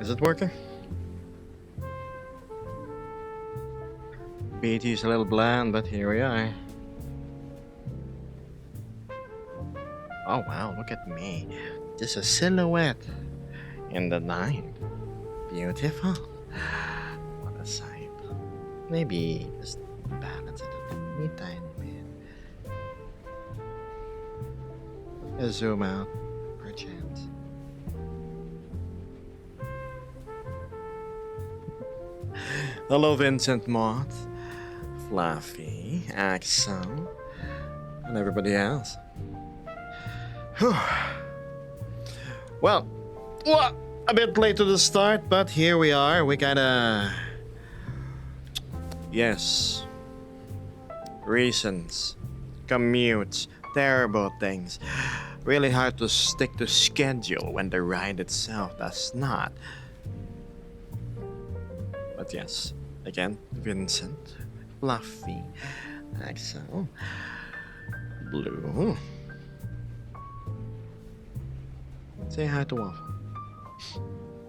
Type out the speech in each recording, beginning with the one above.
Is it working? BT is a little bland, but here we are. Oh wow, look at me. Just a silhouette in the night. Beautiful. What a sight. Maybe just balance it a tiny, tiny bit. Just zoom out, perchance. Hello, Vincent Moth, Fluffy, Axel, and everybody else. Whew. Well, a bit late to the start, but here we are. We kinda. Yes. Reasons. Commutes. Terrible things. Really hard to stick to schedule when the ride itself does not. But yes, again, Vincent, Fluffy, Axel, Blue. Say hi to Waffle.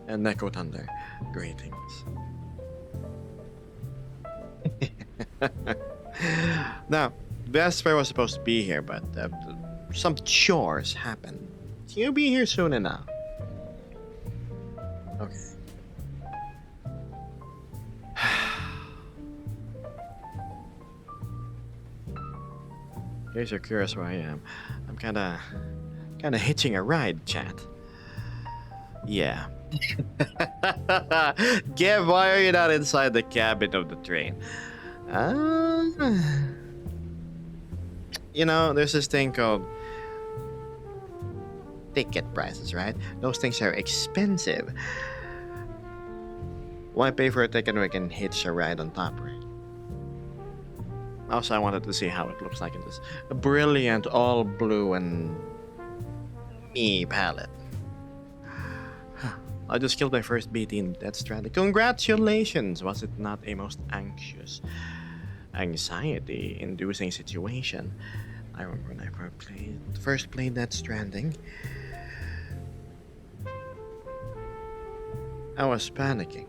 And Neko Thunder, greetings. Now, Vesper was supposed to be here, but some chores happened. He'll be here soon enough. Okay. In case you're curious where I am, I'm kinda hitching a ride, chat. Yeah. Gav, why are you not inside the cabin of the train? You know, there's this thing called ticket prices, right? Those things are expensive. Why pay for a ticket when I can hitch a ride on top, right? Also, I wanted to see how it looks like in this brilliant all blue and me palette. I just killed my first BT in Death Stranding. Congratulations! Was it not a most anxiety-inducing situation? I remember when I first played Death Stranding. I was panicking.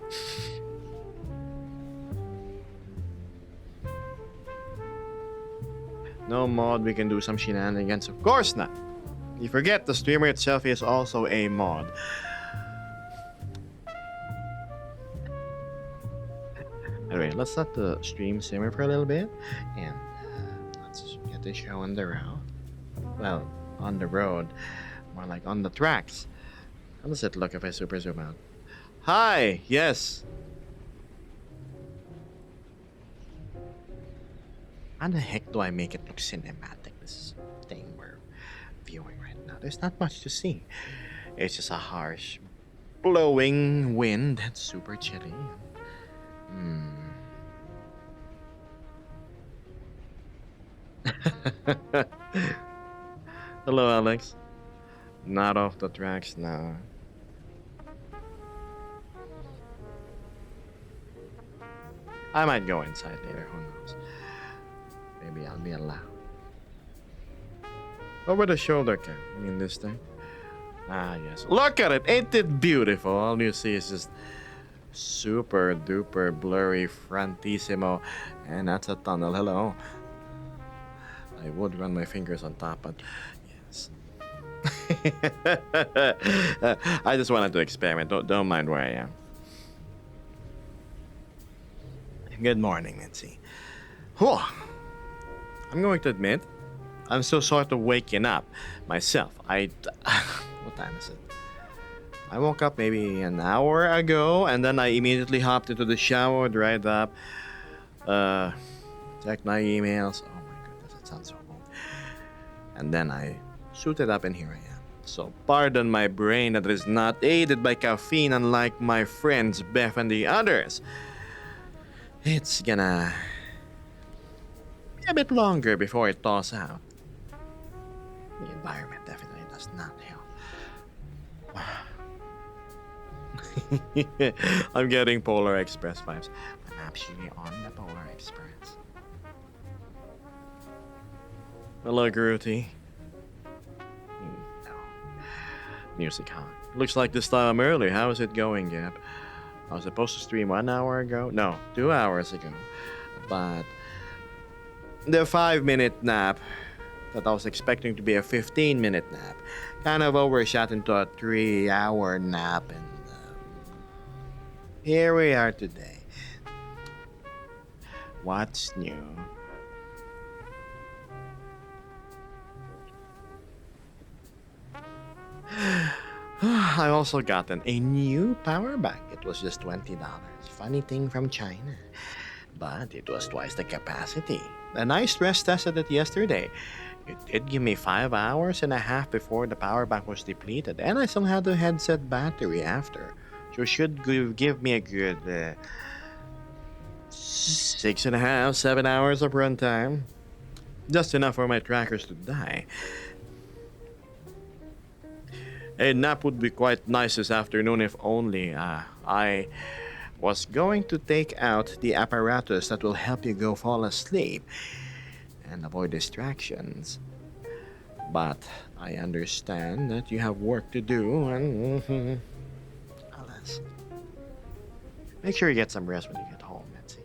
No mod, we can do some shenanigans. Of course not. You forget the streamer itself is also a mod. Anyway, let's let the stream simmer for a little bit, and let's get the show on the road. Well, on the road, more like on the tracks. How does it look if I super zoom out? Hi, yes. How the heck do I make it look cinematic? This thing we're viewing right now. There's not much to see. It's just a harsh, blowing wind that's super chilly. Hello, Alex. Not off the tracks now. I might go inside later, who knows? Maybe I'll be allowed. Over the shoulder cam. I mean, this thing. Ah, yes. Look at it! Ain't it beautiful? All you see is just super duper blurry frontissimo. And that's a tunnel. Hello. I would run my fingers on top, but yes. I just wanted to experiment. Don't mind where I am. Good morning, Mitzi. Whew. I'm going to admit, I'm still sort of waking up myself. What time is it? I woke up maybe an hour ago, and then I immediately hopped into the shower, dried up, checked my emails. Oh my goodness, it sounds so old. And then I suited up, and here I am. So pardon my brain that is not aided by caffeine, unlike my friends Beth and the others. It's gonna be a bit longer before it thaws out. The environment definitely does not help. I'm getting Polar Express vibes. I'm actually on the Polar Express. Hello, Grootey. No. Music, huh? Looks like this time I'm early. How is it going, Gab? I was supposed to stream 1 hour ago. No, 2 hours ago. But the 5 minute nap that I was expecting to be a 15-minute nap kind of overshot into a 3 hour nap. And here we are today. What's new? I also gotten a new power bank. It was just $20. Funny thing from China. But it was twice the capacity. And I stress tested it yesterday. It did give me 5 hours and a half before the power bank was depleted. And I still had the headset battery after. So it should give me a good 6.5, 7 hours of runtime. Just enough for my trackers to die. A nap would be quite nice this afternoon if only I was going to take out the apparatus that will help you go fall asleep and avoid distractions. But I understand that you have work to do and alas. Make sure you get some rest when you get home, Betsy.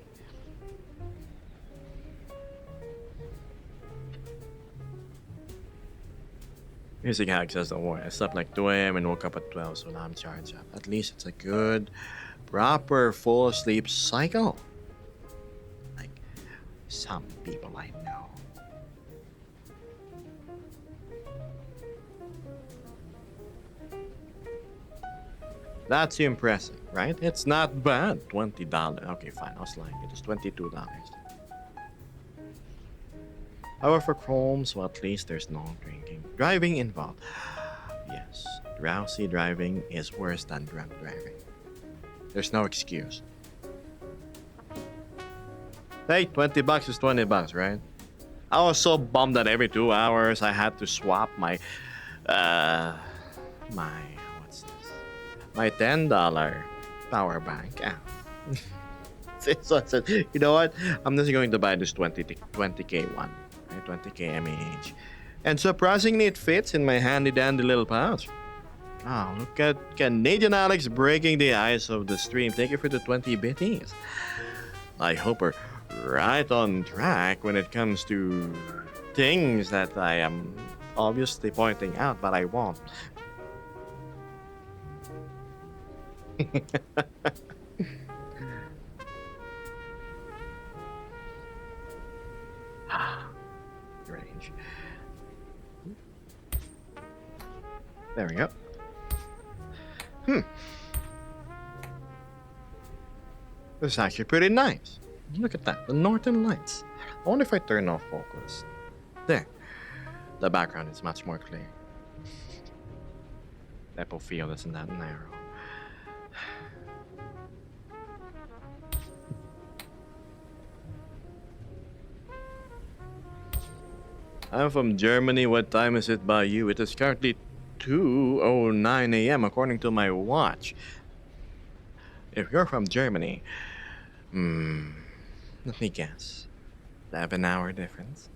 Music hack says don't worry. I slept like 2 a.m. and woke up at 12, so now I'm charged up. At least it's a good, proper full sleep cycle. Like some people I know. That's impressive, right? It's not bad. $20. Okay, fine. I was lying. It is $22. However, for Chrome, so at least there's no drinking. Driving involved. Yes, drowsy driving is worse than drunk driving. There's no excuse. Hey, $20 is $20, right? I was so bummed that every 2 hours I had to swap my what's this? My $10 power bank out. So I said, you know what? I'm just going to buy this 20k one. 20k mAh. And surprisingly, it fits in my handy dandy little pouch. Oh, look at Canadian Alex breaking the ice of the stream. Thank you for the 20 bitties. I hope we're right on track when it comes to things that I am obviously pointing out, but I won't. Range. There we go. This is actually pretty nice. Look at that, the Northern Lights. I wonder if I turn off focus. There. The background is much more clear. Depth field isn't that narrow. I'm from Germany. What time is it by you? It is currently 2:09 a.m. according to my watch. If you're from Germany, let me guess. 11-hour difference.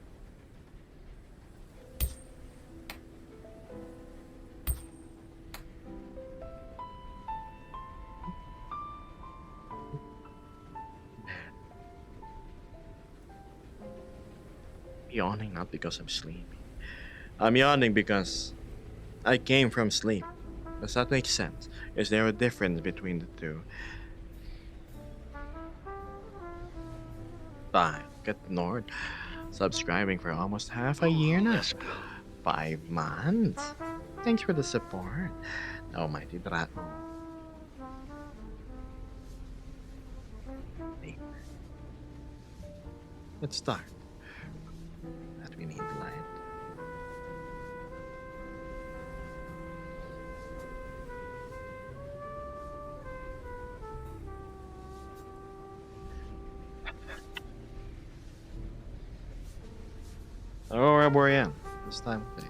Yawning not because I'm sleepy. I'm yawning because I came from sleep. Does that make sense? Is there a difference between the two? Bye. Get Nord. Subscribing for almost half a year now. 5 months. Thanks for the support. Almighty Draco. Let's start. That we need light. Aurora Boreal. This time of day.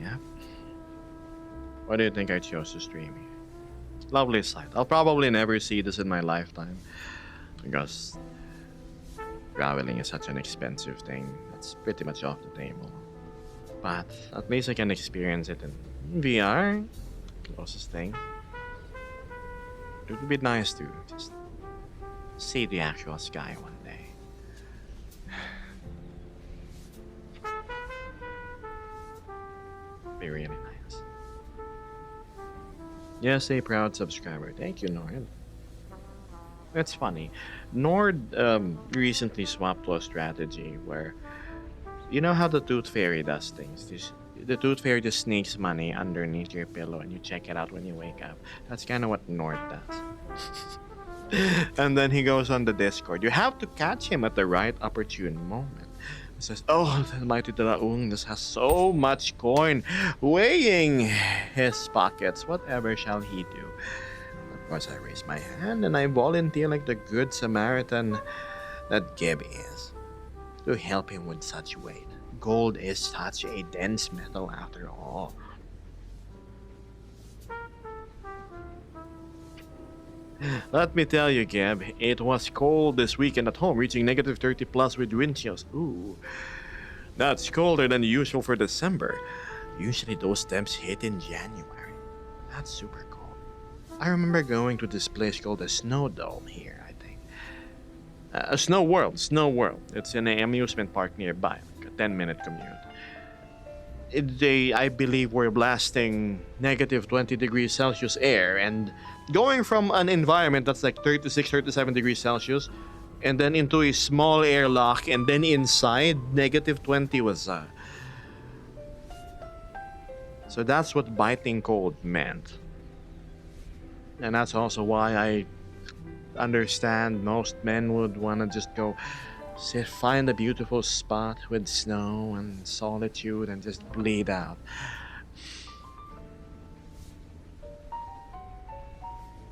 Yeah. Why do you think I chose to stream here? Lovely sight. I'll probably never see this in my lifetime. Because traveling is such an expensive thing. That's pretty much off the table. But at least I can experience it in VR. closest thing. It would be nice to just see the actual sky one day. Be really nice. Yes, a proud subscriber. Thank you, Nord. It's funny. Nord recently swapped to a strategy where you know how the Tooth Fairy does things. The Tooth Fairy just sneaks money underneath your pillow and you check it out when you wake up. That's kind of what Nord does. And then he goes on the Discord. You have to catch him at the right opportune moment. He says, "Oh, the mighty Dalaung just has so much coin, weighing his pockets. Whatever shall he do?" Of course, I raise my hand and I volunteer like the good Samaritan that Gib is to help him with such weight. Gold is such a dense metal after all. Let me tell you, Gab, it was cold this weekend at home, reaching negative 30 plus with wind chills. Ooh, that's colder than usual for December. Usually those temps hit in January. That's super cold. I remember going to this place called the Snow Dome here, I think. Snow World, Snow World. It's in an amusement park nearby, like a 10-minute commute. They, I believe, were blasting negative 20 degrees Celsius air and going from an environment that's like 36, 37 degrees Celsius and then into a small airlock and then inside, negative 20 was. So that's what biting cold meant. And that's also why I understand most men would want to just go find a beautiful spot with snow and solitude and just bleed out.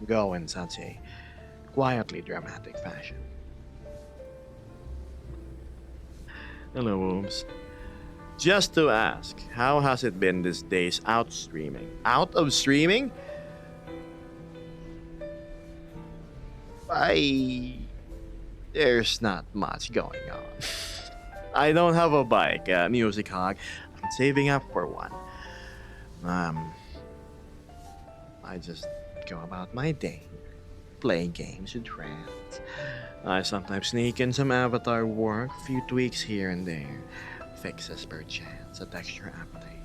Go in such a quietly dramatic fashion. Hello, Wooms. Just to ask, how has it been these days out streaming? Out of streaming? There's not much going on. I don't have a bike, Music Hog. I'm saving up for one. I just go about my day, play games with friends. I sometimes sneak in some avatar work, a few tweaks here and there, fixes per chance, a texture update.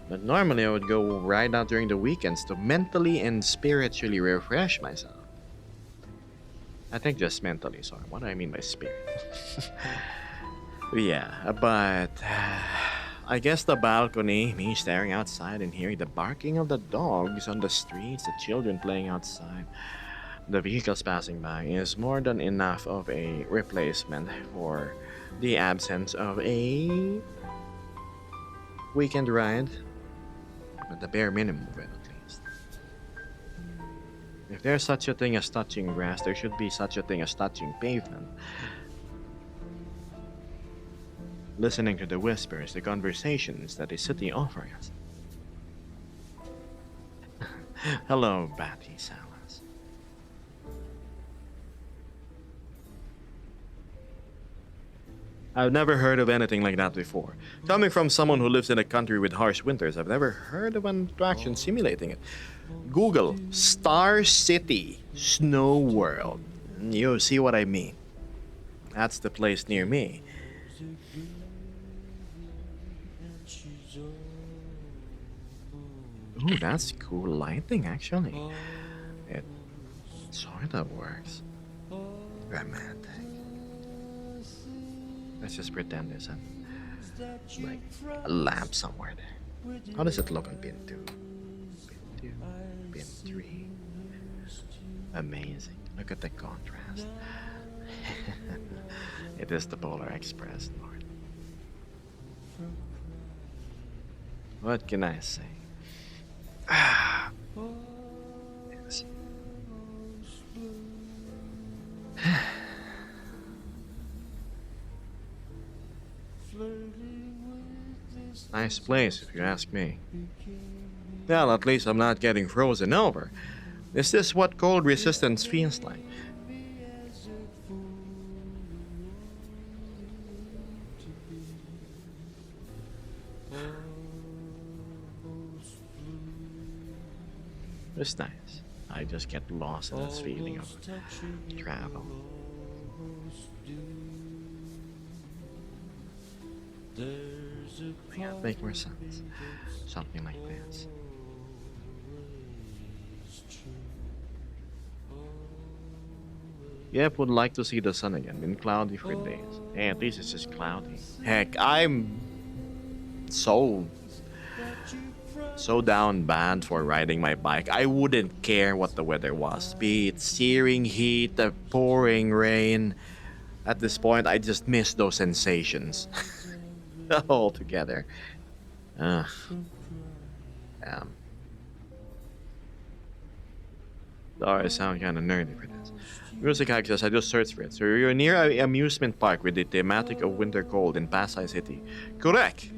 But normally I would go right out during the weekends to mentally and spiritually refresh myself. I think just mentally, sorry. What do I mean by spirit? Yeah, but I guess the balcony, me staring outside and hearing the barking of the dogs on the streets, the children playing outside, the vehicles passing by is more than enough of a replacement for the absence of a weekend ride. At the bare minimum of it, at least. If there's such a thing as touching grass, there should be such a thing as touching pavement. Listening to the whispers, the conversations that the city offers. Hello, Batty Salas. I've never heard of anything like that before. Coming from someone who lives in a country with harsh winters, I've never heard of an attraction simulating it. Google Star City Snow World. You see what I mean? That's the place near me. Ooh, that's cool lighting, actually. It sort of works. Romantic. Let's just pretend there's like a lamp somewhere there. How does it look on pin 2? Pin 2, pin 3. Amazing. Look at the contrast. It is the Polar Express, Lord. What can I say? Yes. Nice place, if you ask me. Well, at least I'm not getting frozen over. Is this what cold resistance feels like? It's nice. I just get lost in this feeling of travel. Yeah, make more sense. Something like this. Yep, would like to see the sun again. Been cloudy for days. Hey, at least it's just cloudy. Heck, I'm so down bad for riding my bike. I wouldn't care what the weather was. Be it searing heat, the pouring rain. At this point, I just miss those sensations altogether. Ugh. Um, Sorry, I sound kind of nerdy for this. Music access, I just searched for it. So you're near an amusement park with the thematic of winter cold in Pasay City. Correct!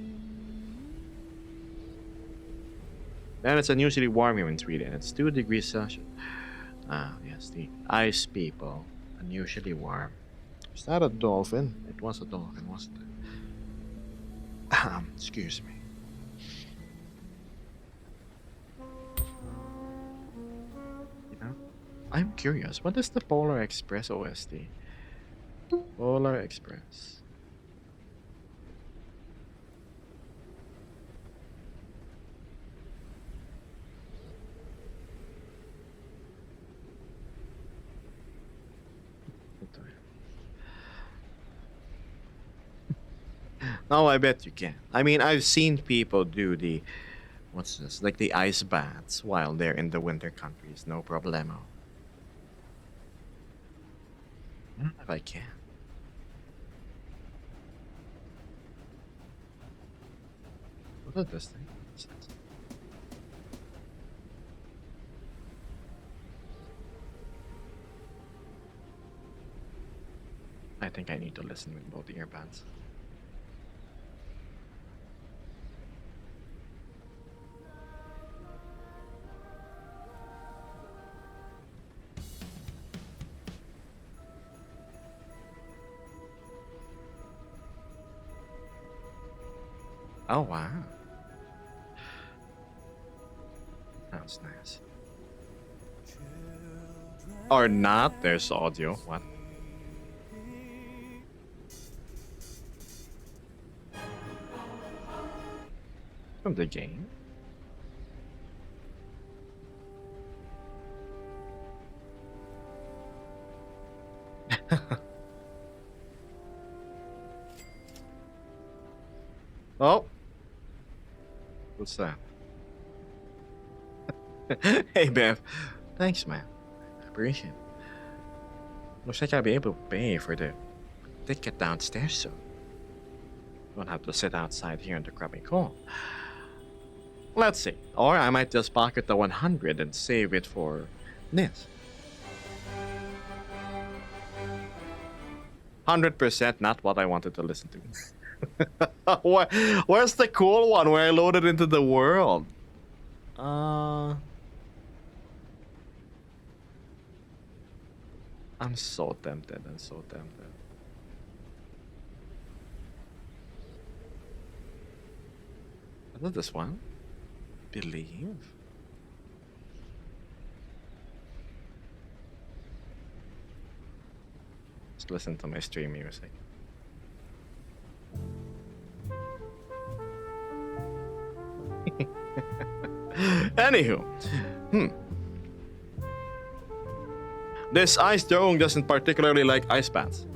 And it's unusually warm here in Sweden. It's 2 degrees Celsius. Ah, yes, the ice people. Unusually warm. Is that a dolphin? It was a dolphin, wasn't it? Excuse me. You know, I'm curious. What is the Polar Express OST? Polar Express. Oh, I bet you can. I mean, I've seen people do the what's this? Like the ice baths while they're in the winter countries. No problemo. I don't know if I can. What is this thing? What's this? I think I need to listen with both earbuds. Oh wow, sounds nice. Or not? There's audio. What? From the game? Oh, what's that? Hey, Bev. Thanks, man. I appreciate it. Looks like I'll be able to pay for the ticket downstairs soon. Won't have to sit outside here in the crappy cold. Let's see. Or I might just pocket the 100 and save it for this. 100% not what I wanted to listen to. Where's the cool one where I loaded into the world? I'm so tempted. I'm so tempted. Is it this one? Believe? Just listen to my stream music. Anywho, this ice throwing doesn't particularly like ice baths.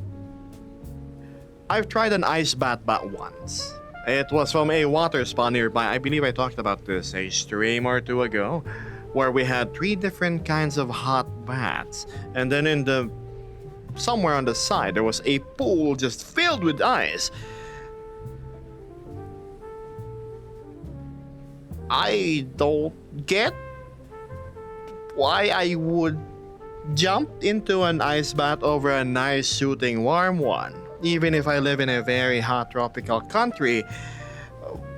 I've tried an ice bath once. It was from a water spa nearby. I believe I talked about this a stream or two ago, where we had 3 different kinds of hot baths, and then in the somewhere on the side there was a pool just filled with ice. I don't get why I would jump into an ice bath over a nice soothing warm one. Even if I live in a very hot tropical country,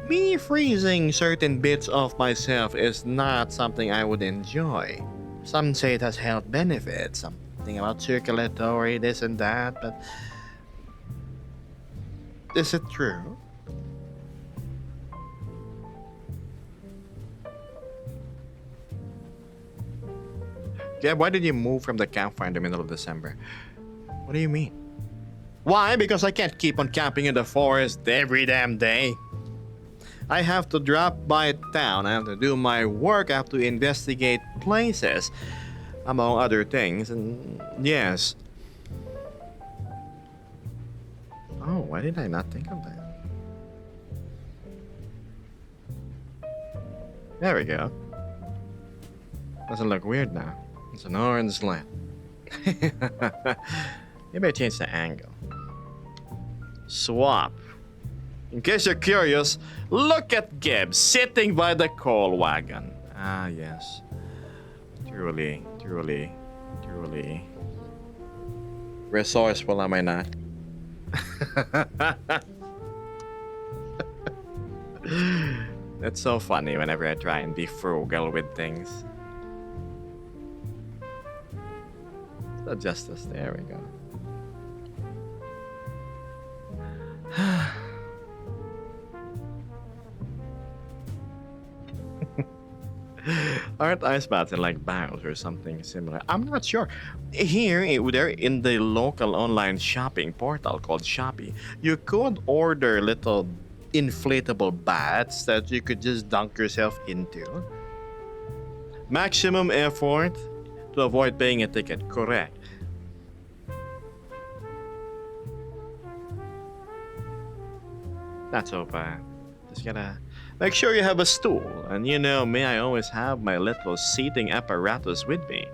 me freezing certain bits of myself is not something I would enjoy. Some say it has health benefits, something about circulatory, this and that, but is it true? Yeah, why did you move from the campfire in the middle of December? What do you mean? Why? Because I can't keep on camping in the forest every damn day. I have to drop by town, I have to do my work, I have to investigate places, among other things, and yes. Oh, why did I not think of that? There we go. Doesn't look weird now. It's an orange lamp. Maybe I change the angle. Swap. In case you're curious, look at Gibbs sitting by the coal wagon. Ah, yes. Truly, truly, truly. Resourceful, am I not? It's so funny whenever I try and be frugal with things. The justice, there we go. Aren't ice baths in like barrels or something similar? I'm not sure. Here, there in the local online shopping portal called Shopee, you could order little inflatable baths that you could just dunk yourself into. Maximum effort to avoid paying a ticket, correct. Not so bad. Just gotta make sure you have a stool. And you know me, I always have my little seating apparatus with me.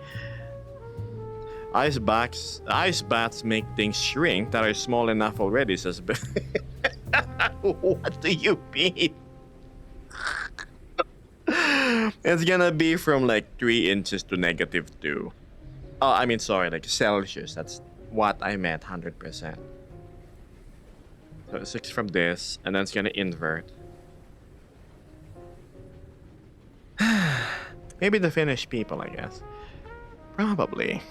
Ice baths make things shrink that are small enough already, says Bill. What do you mean? It's gonna be from like 3 inches to -2. Oh, I mean, sorry, like Celsius. That's what I meant, 100%. So 6 from this, and then it's gonna invert. Maybe the Finnish people, I guess. Probably.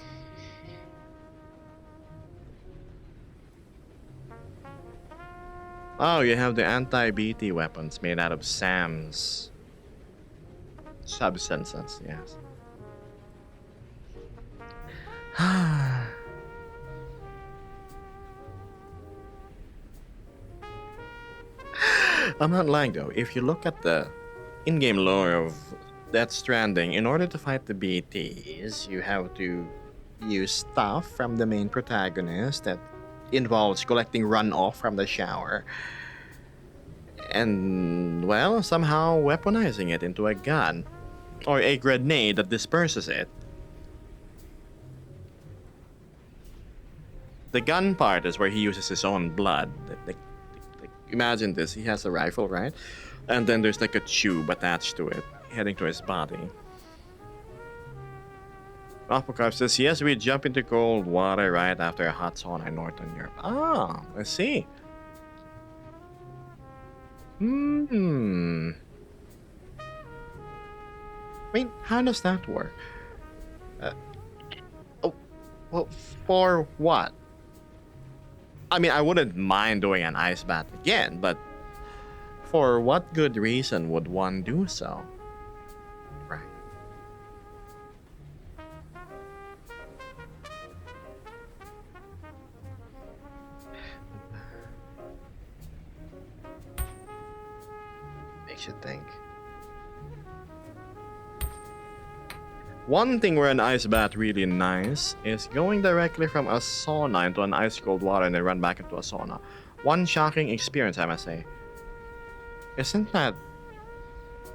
Oh, you have the anti-BT weapons made out of SAM's substances, yes. I'm not lying though. If you look at the in-game lore of Death Stranding, in order to fight the BTs, you have to use stuff from the main protagonist that involves collecting runoff from the shower and, well, somehow weaponizing it into a gun or a grenade that disperses it. The gun part is where he uses his own blood. Imagine this: he has a rifle, right? And then there's like a tube attached to it, heading to his body. Apocalypse says, yes, we jump into cold water right after a hot sauna in Northern Europe. Ah, I see. Hmm. Wait, how does that work? Uh, oh, well, for what? I mean, I wouldn't mind doing an ice bath again, but for what good reason would one do so? Right. Makes you think. One thing where an ice bath really nice is going directly from a sauna into an ice cold water and then run back into a sauna. One shocking experience, I must say. Isn't that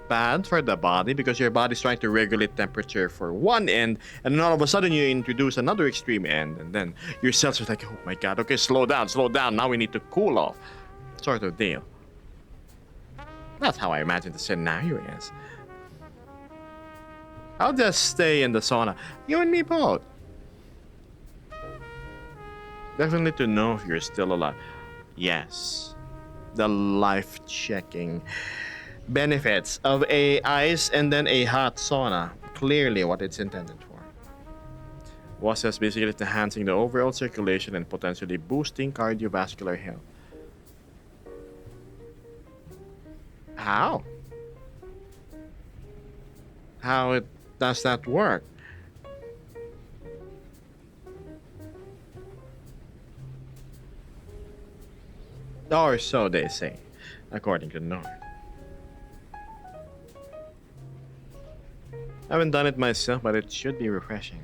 bad for the body because your body's trying to regulate temperature for one end, and then all of a sudden you introduce another extreme end, and then your cells are like, oh my god, okay, slow down, now we need to cool off, sort of deal. That's how I imagine the scenario is. I'll just stay in the sauna. You and me both. Definitely to know if you're still alive. Yes. The life checking benefits of a ice and then a hot sauna. Clearly what it's intended for. Was just basically enhancing the overall circulation and potentially boosting cardiovascular health. How? How does that work? Or so they say, according to Nord. I haven't done it myself, but it should be refreshing.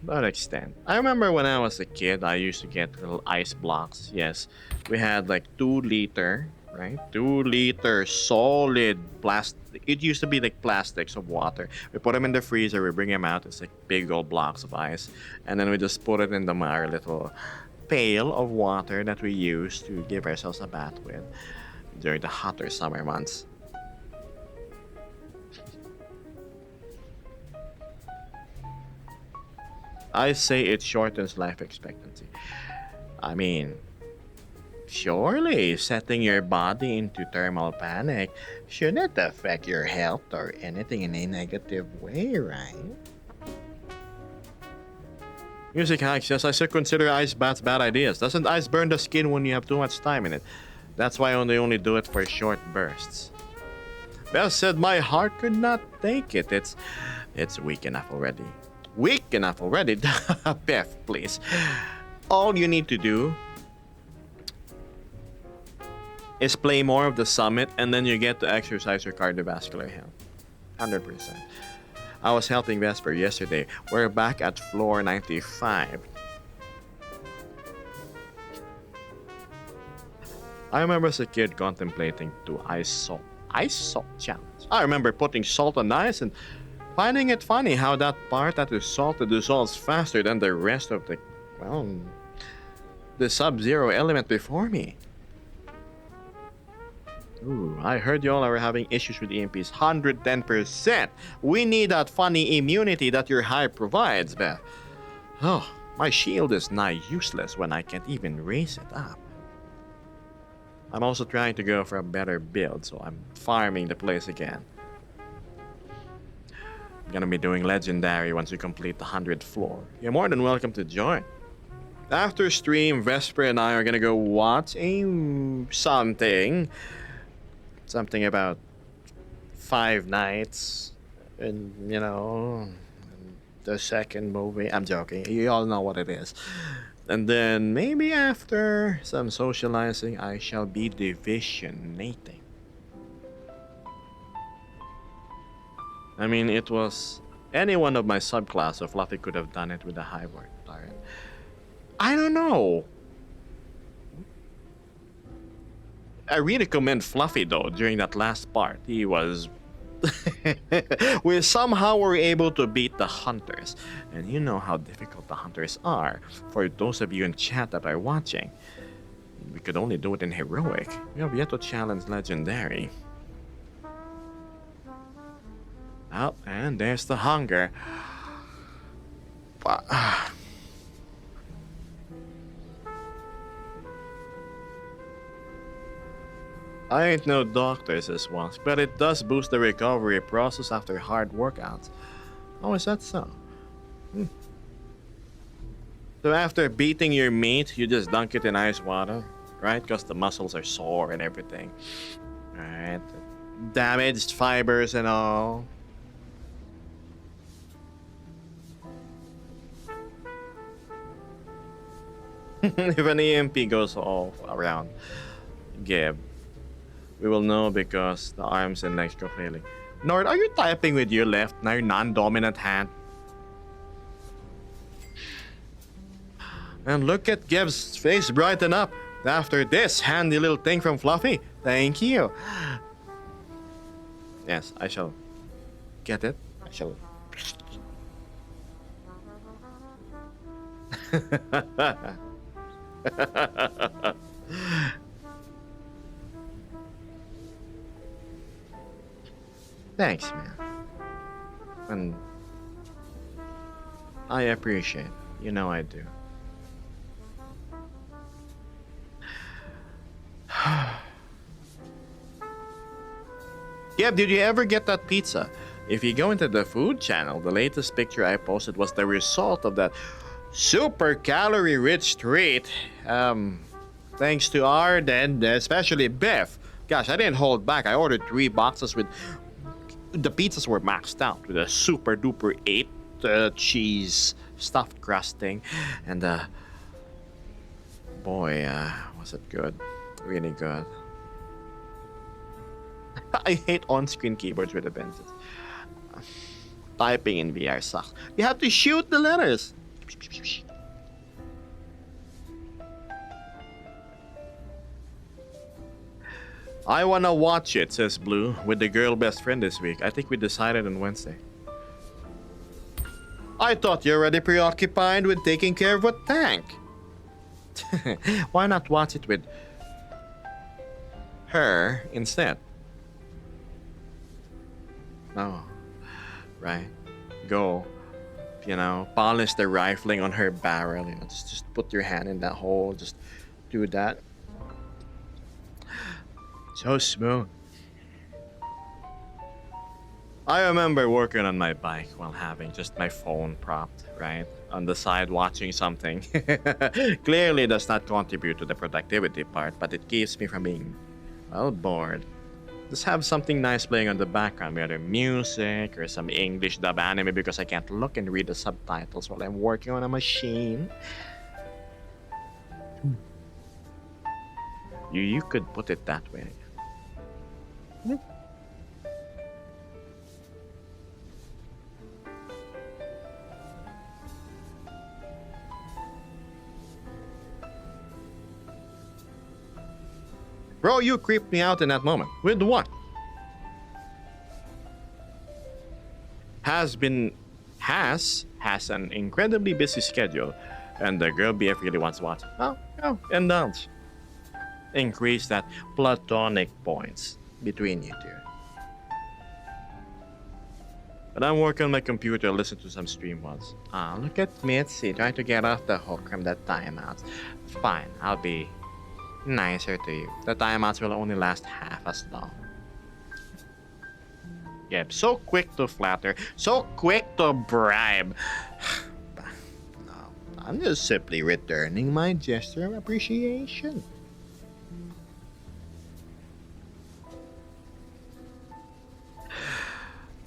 That extent. I remember when I was a kid, I used to get little ice blocks. Yes, we had like 2 liter, right? 2 liter solid plastic. It used to be like plastics of water. We put them in the freezer, we bring them out. It's like big old blocks of ice, and then we just put it in our little pail of water that we use to give ourselves a bath with during the hotter summer months. I say it shortens life expectancy. I mean, surely setting your body into thermal panic shouldn't affect your health or anything in a negative way, right? Music hacks, yes, I still consider ice baths bad ideas. Doesn't ice burn the skin when you have too much time in it? That's why I only do it for short bursts. Beth said my heart could not take it. It's weak enough already. Weak enough already? Beth, please. All you need to do is play more of the summit and then you get to exercise your cardiovascular health. 100%. I was helping Vesper yesterday. We're back at floor 95. I remember as a kid contemplating to ice salt challenge. I remember putting salt on ice and finding it funny how that part that is salted dissolves faster than the rest of well, the sub-zero element before me. Ooh, I heard y'all are having issues with EMPs. 110%. We need that funny immunity that your hive provides, Beth. Oh, my shield is nigh useless when I can't even raise it up. I'm also trying to go for a better build, so I'm farming the place again. I'm gonna be doing legendary once you complete the 100th floor. You're more than welcome to join. After stream, Vesper and I are gonna go watch something about 5 nights, and the second movie. I'm joking. You all know what it is. And then maybe after some socializing, I shall be divisionating. I mean, it was any one of my subclass of Fluffy could have done it with a high word turret. I don't know. I really commend Fluffy though during that last part. He was we somehow were able to beat the hunters. And you know how difficult the hunters are. For those of you in chat that are watching, we could only do it in heroic. We have yet to challenge legendary. Oh, and there's the hunger. I ain't no doctor, says Wonks, but it does boost the recovery process after hard workouts. Oh, is that so? So after beating your meat, you just dunk it in ice water, right? Because the muscles are sore and everything. Alright. Damaged fibers and all. If an EMP goes off around Gib, we will know because the arms and legs go failing. Nord, are you typing with your left, now your non-dominant hand? And look at Gib's face brighten up after this handy little thing from Fluffy. Thank you. Yes, I shall get it. I shall. Thanks, man. And I appreciate it. You know I do. Yep, did you ever get that pizza? If you go into the food channel, the latest picture I posted was the result of that super calorie rich treat. Thanks to Arden, especially Beth. Gosh, I didn't hold back. I ordered 3 boxes with the pizzas were maxed out with a super duper 8 cheese stuffed crusting and Boy, was it good? Really good. I hate on-screen keyboards with the pencils. Typing in VR sucks. You have to shoot the letters. I wanna watch it, says Blue, with the girl best friend this week. I think we decided on Wednesday. I thought you're already preoccupied with taking care of a tank. Why not watch it with her instead? Oh, right. Go, polish the rifling on her barrel. Just put your hand in that hole. Just do that. So smooth. I remember working on my bike while having just my phone propped, right, on the side watching something. Clearly does not contribute to the productivity part, but it keeps me from being, well, bored. Just have something nice playing on the background, whether music or some English dub anime because I can't look and read the subtitles while I'm working on a machine. You could put it that way. Bro, you creeped me out in that moment. With what? Has an incredibly busy schedule, and the girl BF really wants to watch. Oh, indulge. Increase that platonic points between you two. But I'm working on my computer, listen to some stream once. Look at Mitzi trying to get off the hook from that timeout. Fine, I'll be nicer to you. The timeouts will only last half as long. Yep, so quick to flatter, so quick to bribe. No, I'm just simply returning my gesture of appreciation.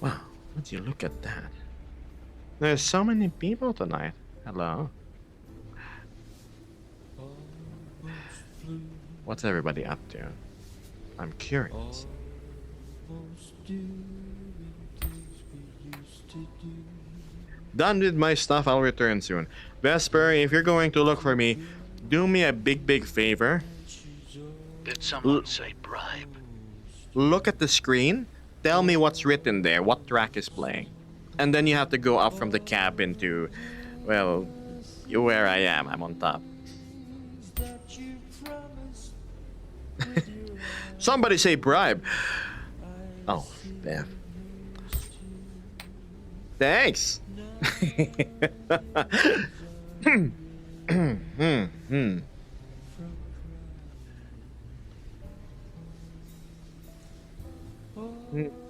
Wow, would you look at that? There's so many people tonight. Hello. What's everybody up to? I'm curious. Done with my stuff, I'll return soon. Vesper, if you're going to look for me, do me a big favor. Did someone say bribe? Look at the screen, tell me what's written there, what track is playing. And then you have to go up from the cabin to, well, where I am. I'm on top. Somebody say bribe. Oh, damn. Thanks.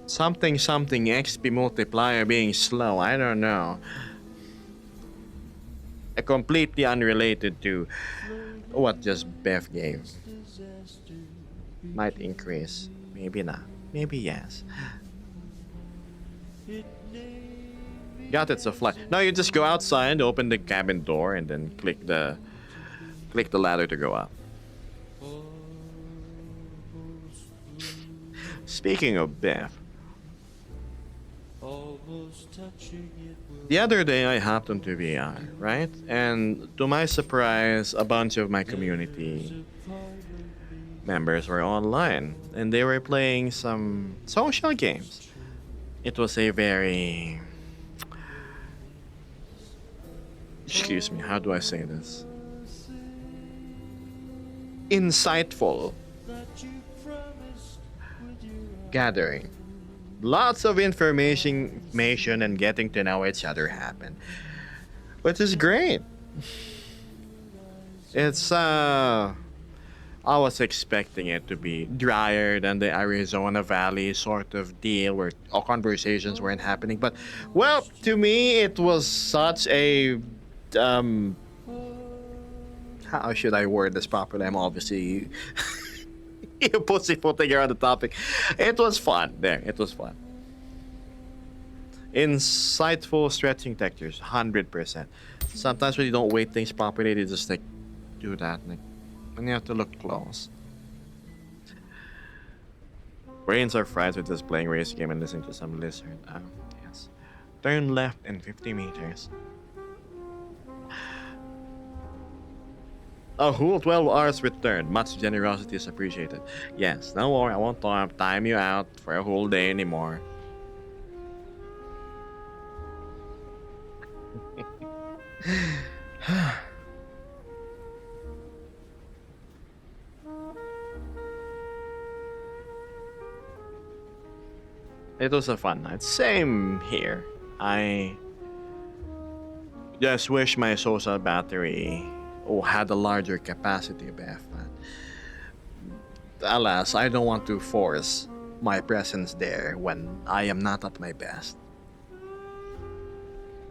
Something XP multiplier being slow. I don't know. Completely unrelated to what just Beth gave. Might increase. Maybe not. Maybe yes. Got it, so fly. No, you just go outside, open the cabin door, and then click the ladder to go up. Speaking of Beth, the other day I hopped onto VR, right? And to my surprise, a bunch of my community members were online, and they were playing some social games. It was a very... Excuse me, how do I say this? Insightful gathering. Lots of information and getting to know each other happened. Which is great. It's I was expecting it to be drier than the Arizona Valley sort of deal where all conversations weren't happening. But, well, to me, it was such a... how should I word this properly? I'm obviously pussyfooting around the topic. It was fun. It was fun. Insightful stretching textures, 100%. Sometimes when you don't weight things properly, they just like do that. Like, And you have to look close. Brains are fried with just playing race game and listening to some lizard. Yes. Turn left in 50 meters. A whole 12 hours returned. Much generosity is appreciated. Yes, don't worry, I won't time you out for a whole day anymore. It was a fun night. Same here. I just wish my social battery had a larger capacity, Beth. But alas, I don't want to force my presence there when I am not at my best.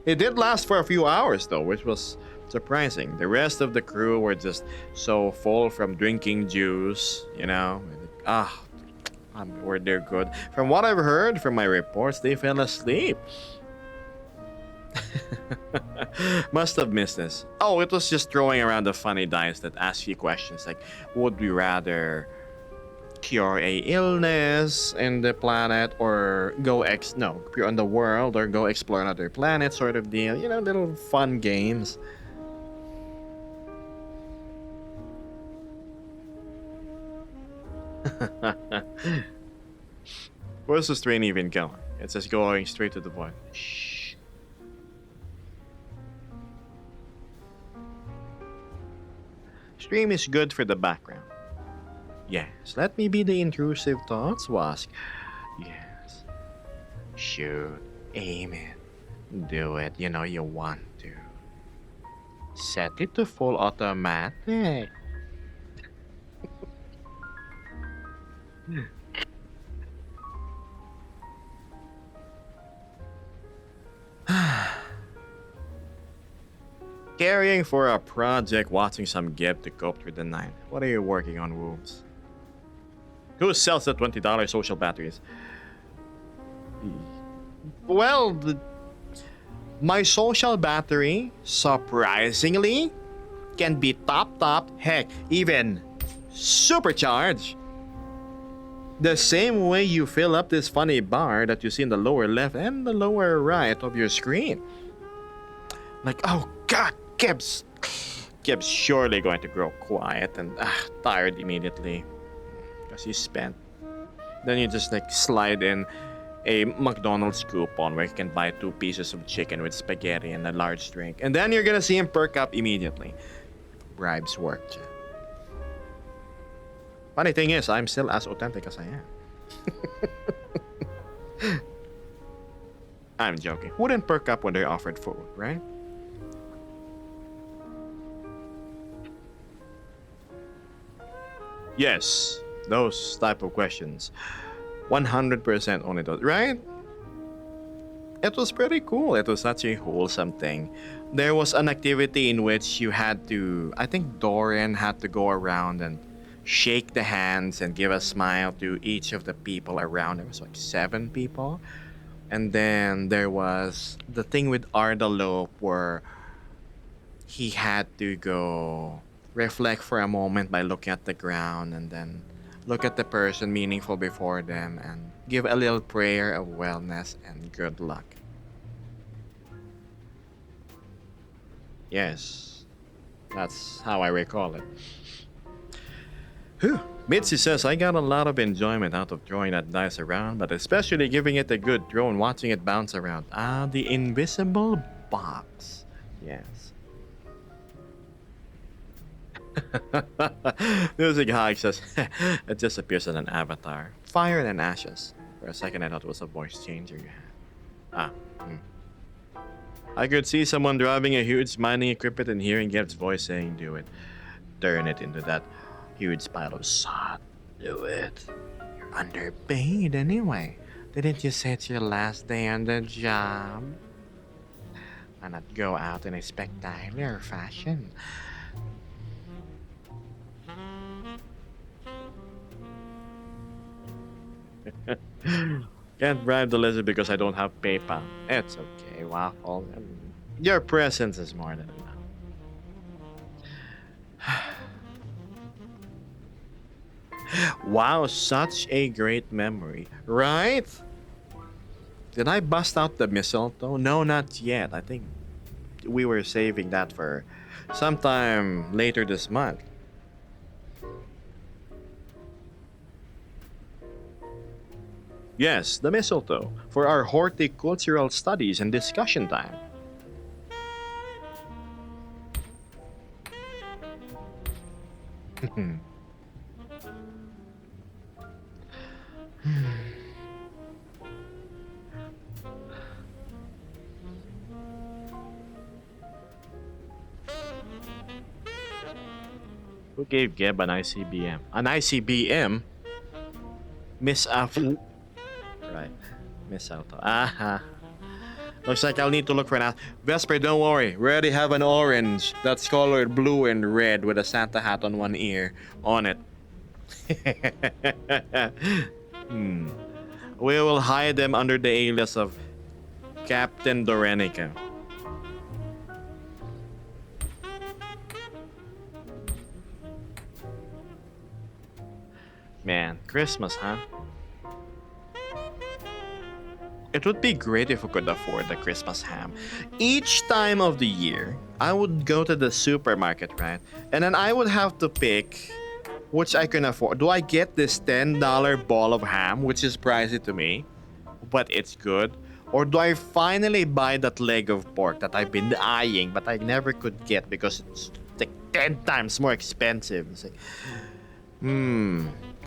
It did last for a few hours though, which was surprising. The rest of the crew were just so full from drinking juice, you know. Were they good? From what I've heard from my reports, they fell asleep. Must have missed this. Oh, it was just throwing around the funny dice that ask you questions like, would we rather cure a illness in the planet or cure on the world or go explore another planet sort of deal. You know, little fun games. Where's this train even going? It's just going straight to the point. Shh. Stream is good for the background. Yes, let me be the intrusive thoughts, Wask. Yes. Shoot. Aim it. Do it. You know you want to. Set it to full automatic. Carrying for a project, watching some Gib to cope through the night. What are you working on, Wolves? Who sells the $20 social batteries? Well, my social battery, surprisingly, can be top, heck, even supercharged. The same way you fill up this funny bar that you see in the lower left and the lower right of your screen. Like, oh god, Gibbs surely going to grow quiet and tired immediately. Because he's spent. Then you just like slide in a McDonald's coupon where you can buy 2 pieces of chicken with spaghetti and a large drink. And then you're gonna see him perk up immediately. Bribes work. Funny thing is, I'm still as authentic as I am. I'm joking. Wouldn't perk up when they're offered food, right? Yes, those type of questions. 100% only those, right? It was pretty cool. It was such a wholesome thing. There was an activity in which you had to, I think Dorian had to go around and shake the hands and give a smile to each of the people around. There was like 7 people. And then there was the thing with Ardalope where he had to go reflect for a moment by looking at the ground and then look at the person meaningful before them and give a little prayer of wellness and good luck. Yes, that's how I recall it. Whew. Mitzi says, I got a lot of enjoyment out of throwing that dice around, but especially giving it a good throw and watching it bounce around. The invisible box. Yes. Music Hike says, it just appears as an avatar. Fire and ashes. For a second I thought it was a voice changer you had. I could see someone driving a huge mining equipment and hearing Geb's voice saying, do it. Turn it into that huge pile of sod. Do it. You're underpaid anyway. Didn't you say it's your last day on the job? Why not go out in a spectacular fashion? Can't bribe the lizard because I don't have PayPal. It's okay, Waffle. Your presence is more than enough. Wow, such a great memory, right? Did I bust out the mistletoe? No, not yet. I think we were saving that for sometime later this month. Yes, the mistletoe for our horticultural studies and discussion time. Who gave Geb an ICBM? An ICBM? Miss Apple. Right. Miss Auto. Aha. Looks like I'll need to look for an. Vesper, don't worry. We already have an orange that's colored blue and red with a Santa hat on one ear on it. hmm. We will hide them under the alias of Captain Dorenica. Man, Christmas, huh? It would be great if we could afford the Christmas ham. Each time of the year, I would go to the supermarket, right? And then I would have to pick which I can afford. Do I get this $10 ball of ham, which is pricey to me, but it's good? Or do I finally buy that leg of pork that I've been eyeing, but I never could get because it's like 10 times more expensive? It's like,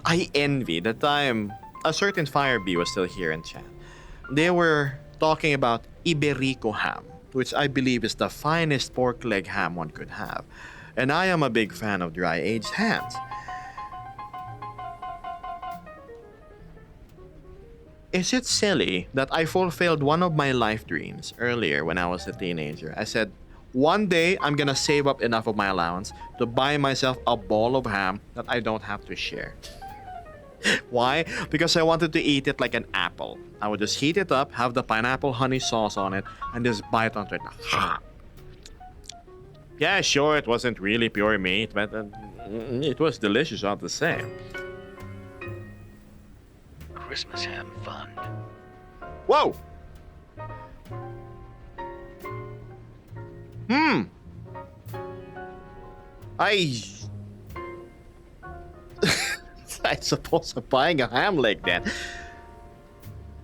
I envy the time a certain Firebee was still here in chat. They were talking about Iberico ham, which I believe is the finest pork leg ham one could have. And I am a big fan of dry-aged hams. Is it silly that I fulfilled one of my life dreams earlier when I was a teenager? I said, one day I'm gonna save up enough of my allowance to buy myself a ball of ham that I don't have to share. Why? Because I wanted to eat it like an apple. I would just heat it up, have the pineapple honey sauce on it, and just bite onto it. Yeah, sure, it wasn't really pure meat, but it was delicious all the same. Christmas Ham Fund. Whoa! I suppose I'm buying a ham leg then.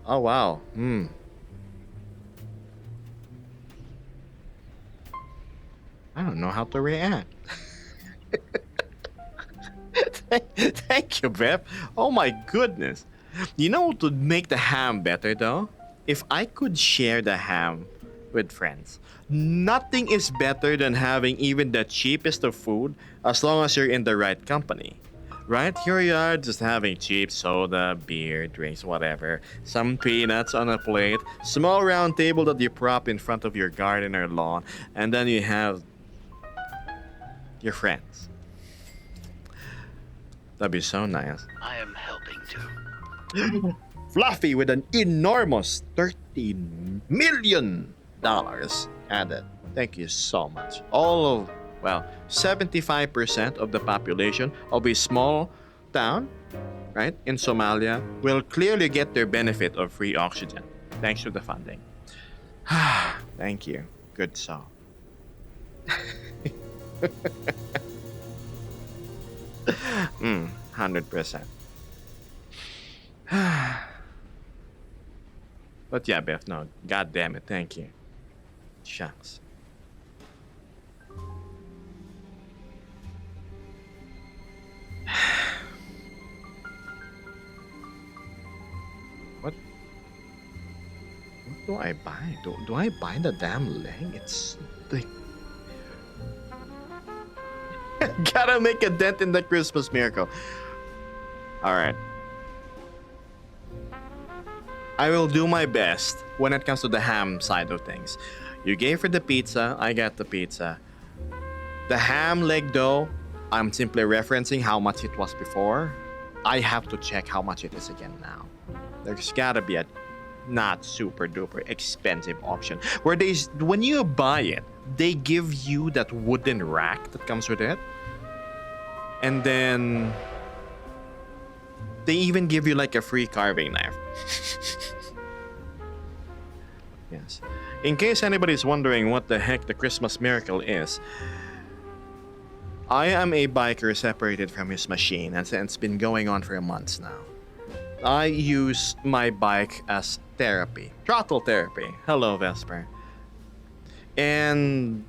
Oh wow. I don't know how to react. Thank you, Bev. Oh my goodness. You know what would make the ham better though? If I could share the ham with friends. Nothing is better than having even the cheapest of food as long as you're in the right company. Right? Here you are just having cheap soda, beer, drinks, whatever. Some peanuts on a plate, small round table that you prop in front of your garden or lawn, and then you have your friends. That'd be so nice. I am helping to. Fluffy with an enormous $13 million added. Thank you so much. All of, 75% of the population of a small town, right, in Somalia will clearly get their benefit of free oxygen thanks to the funding. Thank you. Good song. 100%. But yeah, Beth, no, god damn it, thank you. Shucks. What? What do I buy? Do I buy the damn leg? It's like gotta make a dent in the Christmas miracle. Alright. I will do my best when it comes to the ham side of things. You gave for the pizza, I got the pizza. The ham leg though, I'm simply referencing how much it was before. I have to check how much it is again now. There's gotta be a not super duper expensive option where when you buy it, they give you that wooden rack that comes with it. And then They even give you like a free carving knife. Yes. In case anybody's wondering what the heck the Christmas miracle is, I am a biker separated from his machine, and it's been going on for months now. I use my bike as therapy, throttle therapy. Hello, Vesper. And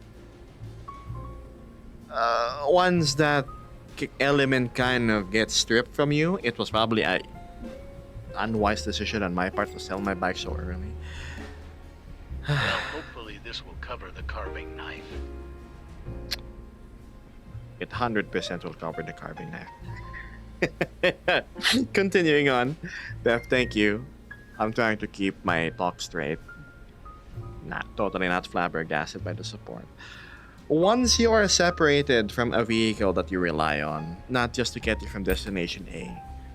once that element kind of gets stripped from you, it was probably a unwise decision on my part to sell my bike so early. Well, hopefully this will cover the carving knife. It 100% will cover the carving knife. Continuing on, Beth, thank you. I'm trying to keep my talk straight. Totally not flabbergasted by the support. Once you are separated from a vehicle that you rely on, not just to get you from destination A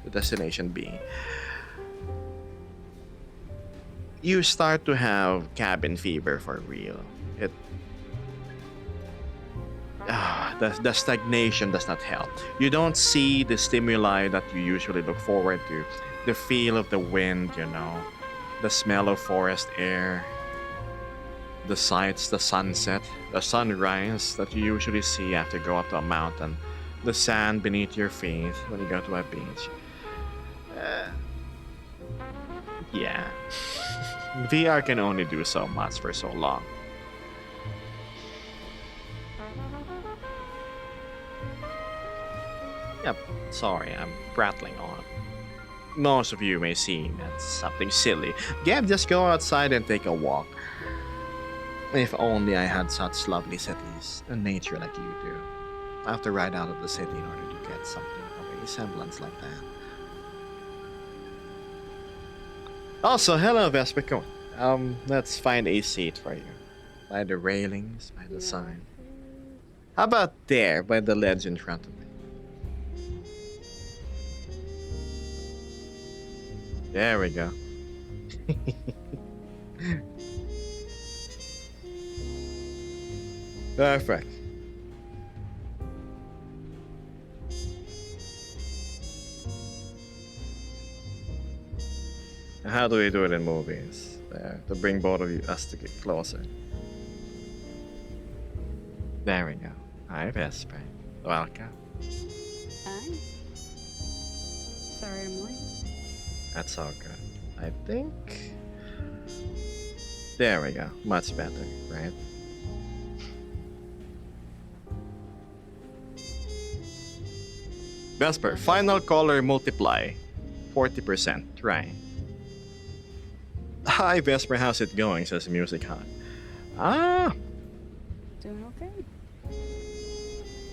to destination B, you start to have cabin fever for real. The stagnation does not help. You don't see the stimuli that you usually look forward to. The feel of the wind, the smell of forest air, the sights, the sunset, the sunrise that you usually see after you go up to a mountain, the sand beneath your feet when you go to a beach. Yeah. VR can only do so much for so long. Yep, sorry, I'm prattling on. Most of you may see that's something silly. Gab, just go outside and take a walk. If only I had such lovely cities and nature like you do. I have to ride out of the city in order to get something of a semblance like that. Also, hello, Vesper. Come on. Let's find a seat for you. By the railings, by the sign. How about there, by the ledge in front of me? There we go. Perfect. How do we do it in movies? There, to bring both of us to get closer. There we go. Hi, Vesper. Welcome. Hi. Sorry I'm late. That's all good. I think... There we go. Much better, right? Vesper, final color multiply. 40%, right? Hi, Vesper, how's it going? Says Music Hot. Ah! Doing okay.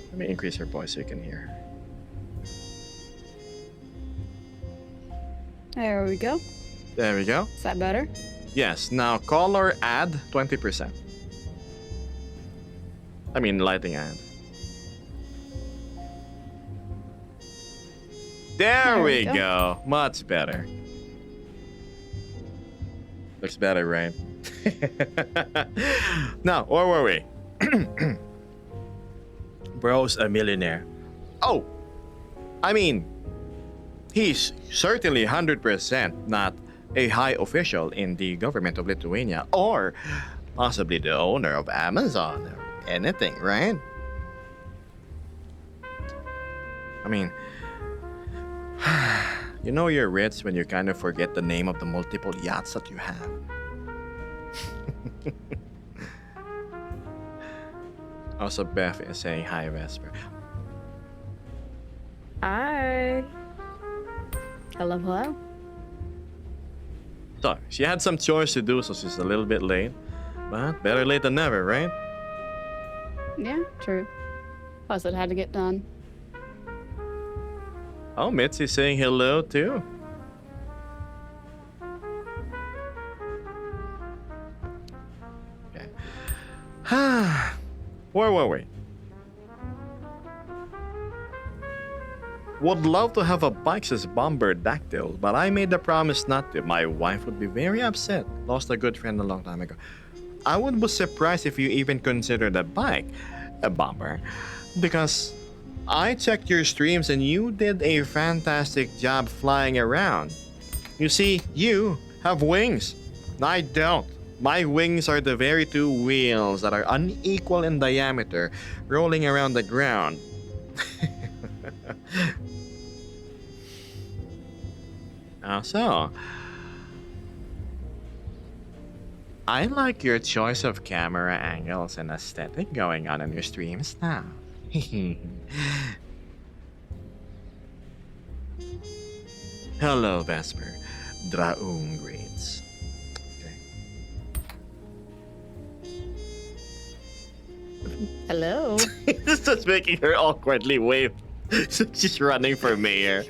Let me increase your voice so you can hear. There we go. There we go. Is that better? Yes, now color add 20%. I mean lighting add. There we go. Much better. Looks better, right? Now, where were we? Bro's a millionaire. Oh! I mean, he's certainly 100% not a high official in the government of Lithuania or possibly the owner of Amazon or anything, right? I mean, you know you're rich when you kind of forget the name of the multiple yachts that you have. Also, Beth is saying hi, Vesper. Hi. Hello, hello. So, she had some chores to do, so she's a little bit late. But better late than never, right? Yeah, true. Plus, it had to get done. Oh, Mitzi's saying hello, too. Okay. Where were we? Would love to have a bike, says Bomber Dactyl, but I made the promise not to. My wife would be very upset. Lost a good friend a long time ago. I would be surprised if you even considered a bike a bomber, because I checked your streams and you did a fantastic job flying around. You see, you have wings. I don't. My wings are the very two wheels that are unequal in diameter, rolling around the ground. So, I like your choice of camera angles and aesthetic going on in your streams now. Hello, Vesper. Draung greets. Hello. This is just making her awkwardly wave. She's running for mayor.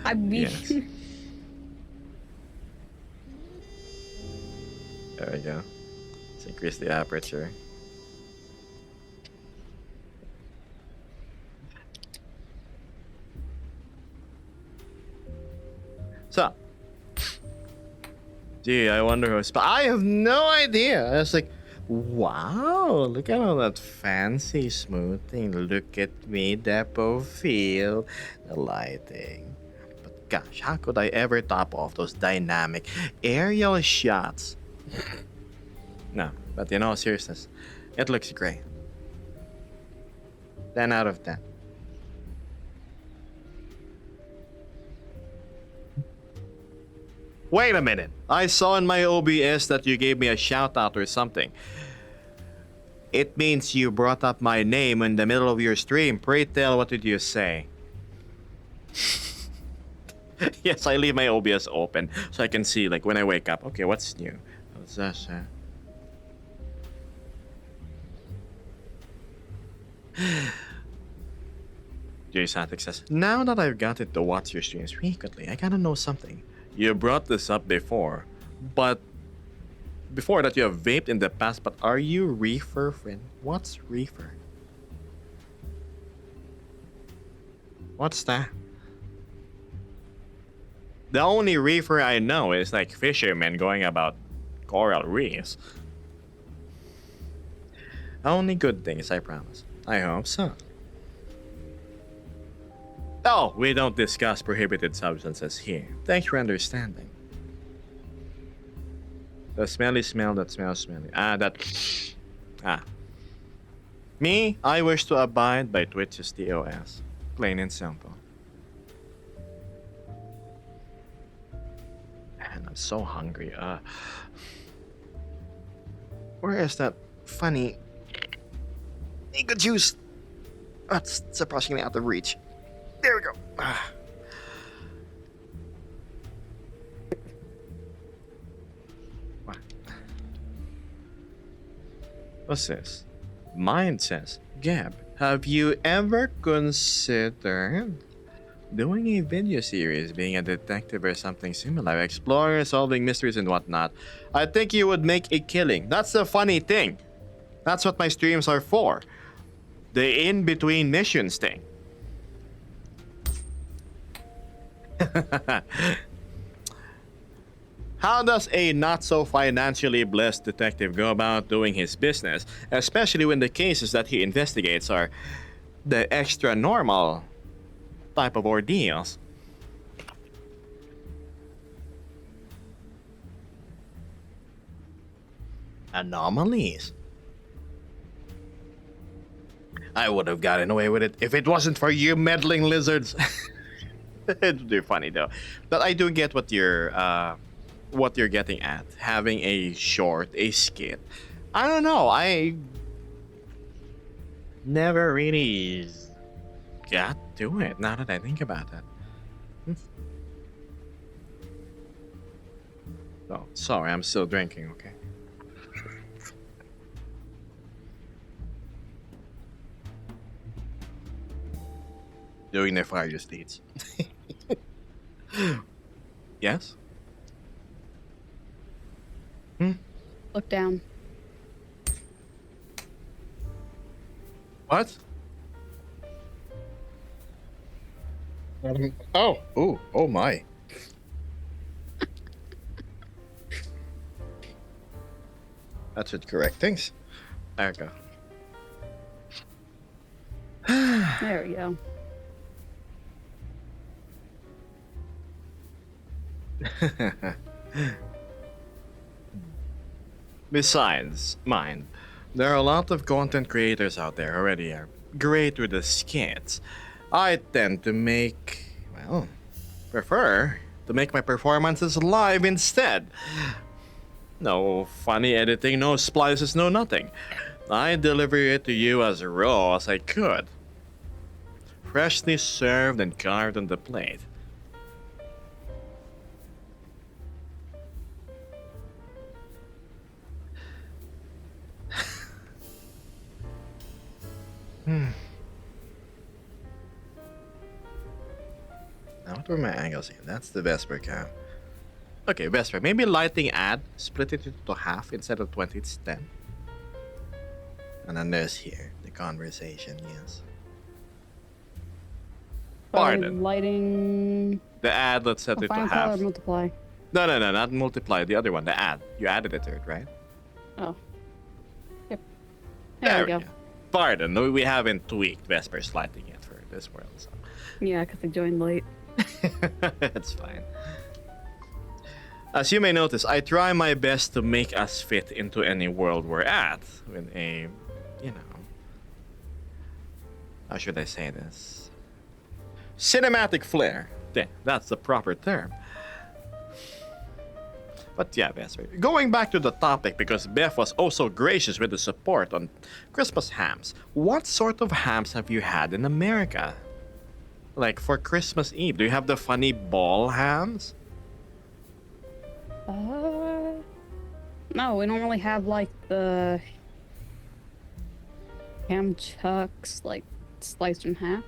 I mean, Yes. There we go. Let's increase the aperture. So, gee, I wonder who's. I have no idea. I was like, wow, look at all that fancy smoothing. Look at me, Depo feel the lighting. But gosh, how could I ever top off those dynamic aerial shots? No, but in all seriousness, it looks great. 10 out of 10. Wait a minute. I saw in my OBS that you gave me a shout out or something. It means you brought up my name in the middle of your stream. Pray tell, what did you say? Yes, I leave my OBS open so I can see, like, when I wake up. Okay, what's new? What's that? Jay Santic says, now that I've got it to watch your streams frequently, I gotta know something. You brought this up before, but before that you have vaped in the past, but are you reefer, friend? What's reefer? What's that? The only reefer I know is like fishermen going about coral reefs. Only good things, I promise. I hope so. Oh, we don't discuss prohibited substances here. Thanks for understanding. The smelly smell that smells smelly. Me, I wish to abide by Twitch's TOS. Plain and simple. Man, I'm so hungry. Where is that funny mango juice? Oh, it's surprisingly out of reach. There we go. What? What's this? Mine says, Gab, have you ever considered doing a video series, being a detective or something similar, exploring, solving mysteries and whatnot? I think you would make a killing. That's the funny thing. That's what my streams are for. The in-between missions thing. How does a not so financially blessed detective go about doing his business, especially when the cases that he investigates are the extra normal type of ordeals? Anomalies. I would have gotten away with it if it wasn't for you meddling lizards. It'd be funny though. But I do get what you're getting at. Having a short, a skit. I don't know. I never really got to it. Now that I think about it. Oh, sorry. I'm still drinking. Okay. Doing the fire deeds. Yes? look down. What? Oh my. That should correct things. There we go. There we go. Besides, mind, there are a lot of content creators out there already are great with the skits. I tend to prefer to make my performances live instead. No funny editing, no splices, no nothing. I deliver it to you as raw as I could. Freshly served and carved on the plate. Now what were my angles here? That's the Vesper cam. Okay, Vesper. Maybe lighting add, split it into half instead of 20, it's 10. And then there's here, the conversation, yes. Pardon. Lighting. The add, let's set it to Final half. color multiply. No, not multiply, the other one, the add. You added it to it, right? Oh. Yep. There we go. Pardon, we haven't tweaked Vesper's lighting yet for this world, so. Yeah, because I joined late. That's fine. As you may notice, I try my best to make us fit into any world we're at with a, how should I say this? Cinematic flair. Yeah, that's the proper term. But yeah, Vesper. Going back to the topic, because Beth was also gracious with the support on Christmas hams. What sort of hams have you had in America? Like for Christmas Eve, do you have the funny ball hams? No, we normally have like the ham chucks, like sliced in half.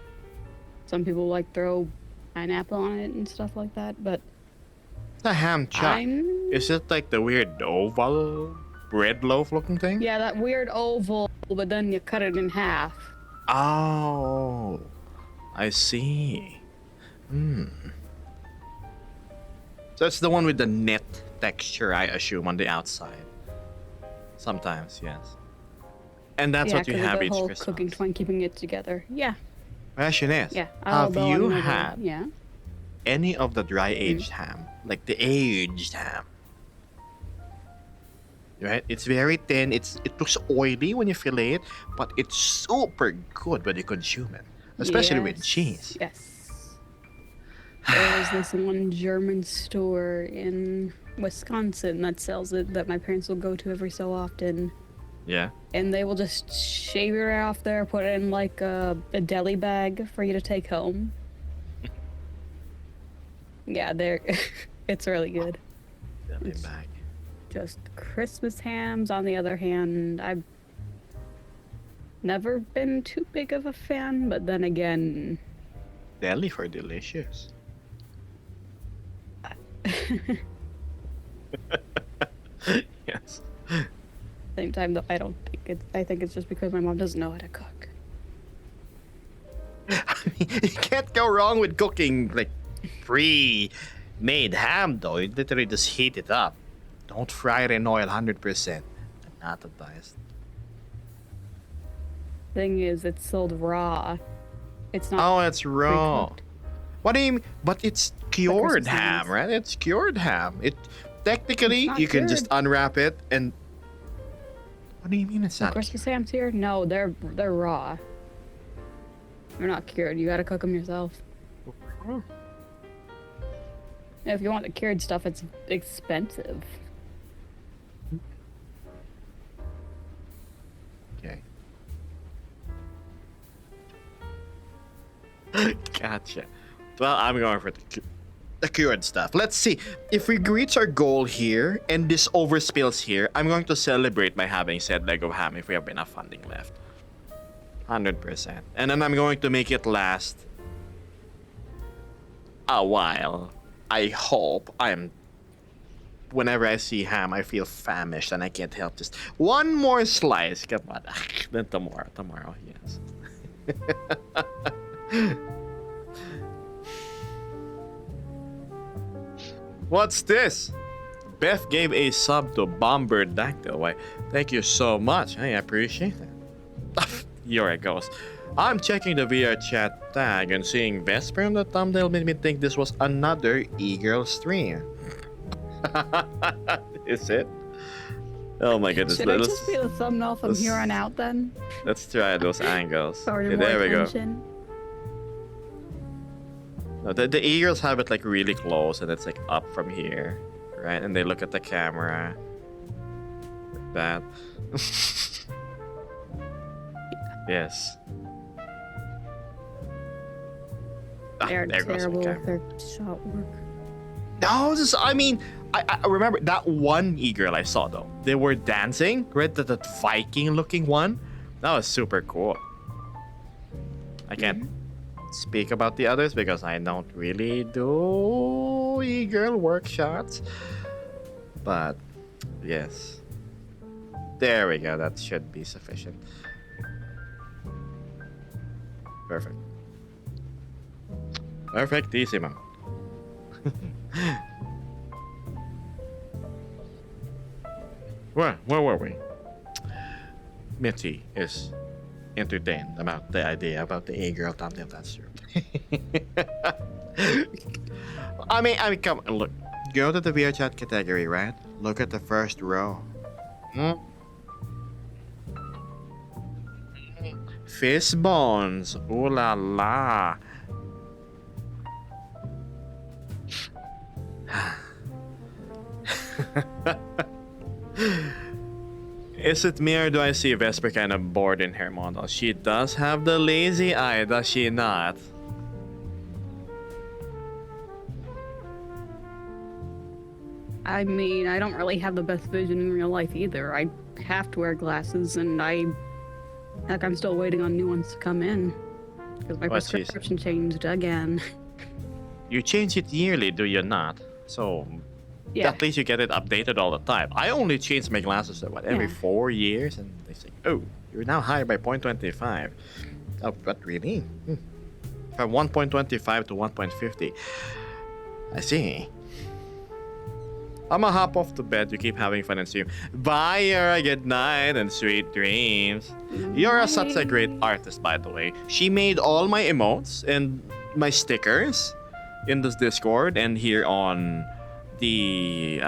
Some people like throw pineapple on it and stuff like that, but The ham chuck. Is it like the weird oval bread loaf looking thing? yeah, that weird oval, but then you cut it in half. Oh, I see. So it's the one with the net texture, I assume, on the outside. Sometimes, yes. And that's yeah, what you 'cause of have the each whole Christmas. cooking twine, keeping it together. Yeah, Question is, yeah. have although you I'm never- had Yeah. any of the dry aged ham? Like the aged ham? Right? It's very thin. It looks oily when you fillet it, but it's super good when you consume it. Especially with Yes, cheese. Yes. There was this one German store in Wisconsin that sells it that my parents will go to every so often. Yeah. And they will just shave it right off there, put it in like a deli bag for you to take home. Yeah, they're it's really good. Deli It's- bag. Just Christmas hams, on the other hand, I've never been too big of a fan, but then again, Deli for delicious. Yes. same time though, I don't think it's. I think it's just because my mom doesn't know how to cook. You can't go wrong with cooking like pre-made ham, though. You literally just heat it up. Don't fry it in oil 100%. Not advised. Thing is, it's sold raw. It's not. Oh, it's raw. pre-cooked. What do you mean? But it's cured Christmas ham, hams. right? It's cured ham. It technically It's not you can just cured. unwrap it and. What do you mean it's The not? Christmas hams here? No, they're raw. They're not cured. You gotta cook them yourself. cured? If you want the cured stuff, it's expensive. Okay. Gotcha. Well, I'm going for the cured stuff. Let's see. If we reach our goal here and this overspills here, I'm going to celebrate by having said leg of ham if we have enough funding left. 100%. And then I'm going to make it last a while. I hope. Whenever I see ham, I feel famished and I can't help just one more slice. Come on. Then tomorrow, yes. What's this? Beth gave a sub to Bomberdactyl. Why, thank you so much. I appreciate it. Here it goes. I'm checking the VR chat tag and seeing Vesper on the thumbnail made me think this was another e-girl stream. Is it? Oh my goodness. Should I just be the thumbnail from here on out then? Let's try those angles. Sorry, Okay, more there we go. attention. No, the e-girls have it like really close and it's like up from here, right? And they look at the camera. Like that. Yes. They're there goes terrible the with camera. their shot work. No, I mean, I remember that one e-girl I saw though. They were dancing, right? That Viking looking one. That was super cool. I can't speak about the others because I don't really do e-girl workshops. But yes. There we go. That should be sufficient. Perfect. Perfectissimo. Where were we? Mitzi is entertained about the idea about the A-girl thumbnail. That's true. I mean, come look. Go to the VR chat category, right? Look at the first row. Hmm? Fish bones. Ooh la la. Is it me or do I see Vesper kind of bored in her model? She does have the lazy eye, does she not? I mean, I don't really have the best vision in real life either. I have to wear glasses, and I'm still waiting on new ones to come in because my What's this? prescription changed again. You change it yearly, do you not? So Yeah, at least you get it updated all the time. I only change my glasses every Yeah. 4 years, and they say, "Oh, you're now higher by 0.25." Oh, but really? From 1.25 to 1.50. I see. I'ma hop off to bed. You keep having fun and stream. Bye, Yara. Good night and sweet dreams. Yara such a great artist, by the way. She made all my emotes and my stickers in this Discord and here on the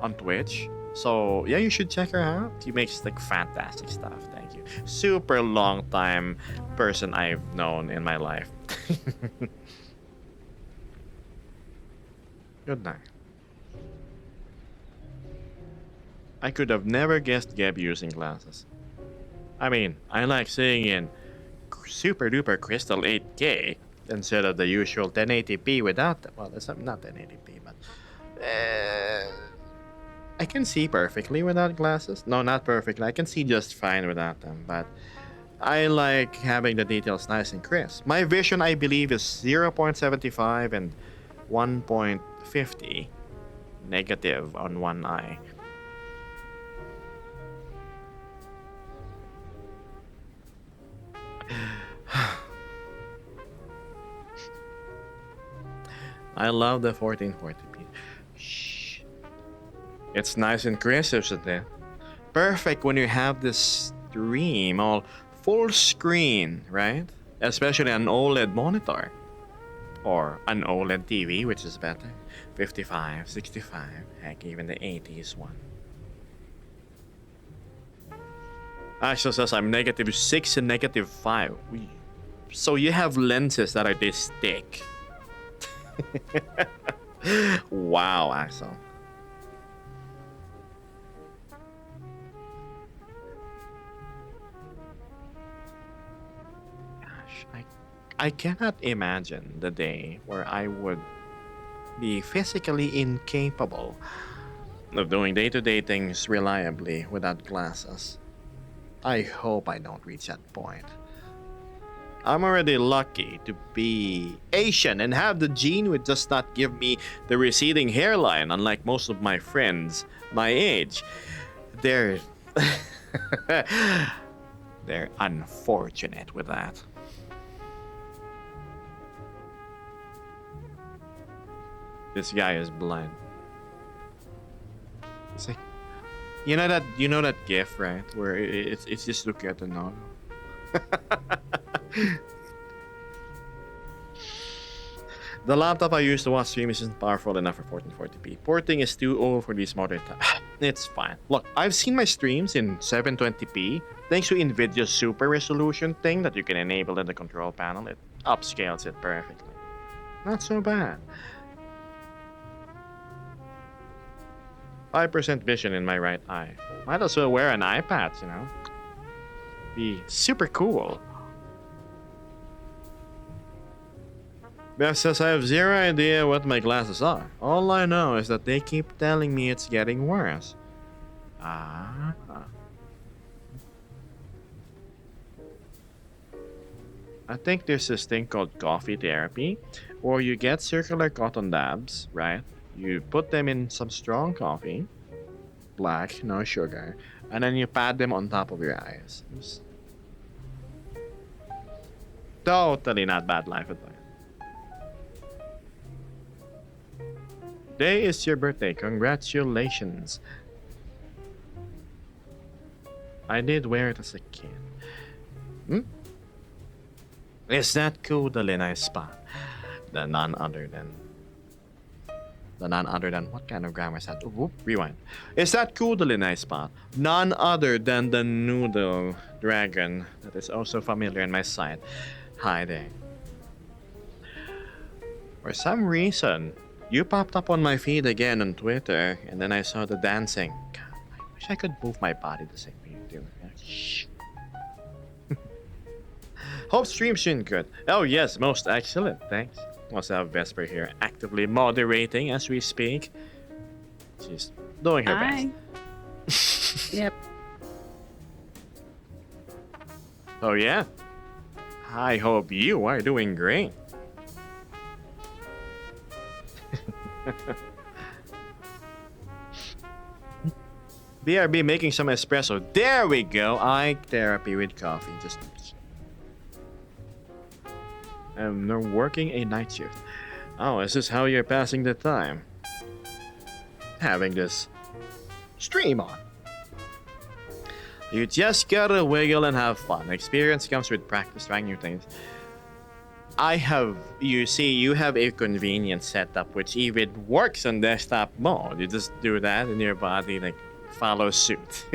on Twitch. So yeah, you should check her out. She makes like fantastic stuff. Thank you. Super long time person I've known in my life. Good night. I could have never guessed Gab using glasses. I mean, I like seeing in super duper crystal 8K instead of the usual 1080p without them. Well, it's not 1080p, but I can see perfectly without glasses. No, not perfectly. I can see just fine without them, but I like having the details nice and crisp. My vision, I believe, is 0.75 and 1.50 negative on one eye. I love the 1440p. Shh. It's nice and crisp, isn't it? Perfect when you have this stream all full screen, right? Especially an OLED monitor. Or an OLED TV, which is better. 55, 65, heck, even the 80s one. Ashley says I'm -6 and -5. So you have lenses that are this thick. Wow, Axel. Gosh, I cannot imagine the day where I would be physically incapable of doing day-to-day things reliably without glasses. I hope I don't reach that point. I'm already lucky to be Asian and have the gene which does not give me the receding hairline, unlike most of my friends my age. They're they're unfortunate with that. This guy is blind. It's like, you know that gif, right? Where it's just look at the nose. The laptop I use to watch stream isn't powerful enough for 1440p. Porting is too old for these modern times. It's fine. Look, I've seen my streams in 720p. Thanks to NVIDIA's super resolution thing that you can enable in the control panel, it upscales it perfectly. Not so bad. 5% vision in my right eye. Might as well wear an eye patch, you know? Be super cool. Beth says I have zero idea what my glasses are. All I know is that they keep telling me it's getting worse. Ah. I think there's this thing called coffee therapy, or you get circular cotton dabs, right? You put them in some strong coffee, black, no sugar, and then you pat them on top of your eyes. It's totally not bad life advice. Today is your birthday. Congratulations. I did wear it as a kid. Hmm? Is that Kudalinai spot? The none other than what kind of grammar is that? Whoop, rewind. Is that Kudalinai spot? None other than the noodle dragon that is also familiar in my sight. Hi there. For some reason, you popped up on my feed again on Twitter, and then I saw the dancing. God, I wish I could move my body the same way you do. Shh. Hope stream's doing good. Oh yes, most excellent, thanks. Also have Vesper here, actively moderating as we speak. She's doing her Hi. best. Yep. Oh yeah? I hope you are doing great. BRB making some espresso. There we go. Eye therapy with coffee. Just. I'm not working a night shift. Oh, is this how you're passing the time? Having this stream on. You just gotta wiggle and have fun. Experience comes with practice, trying new things. You have a convenient setup which even works on desktop mode. You just do that and your body like follows suit.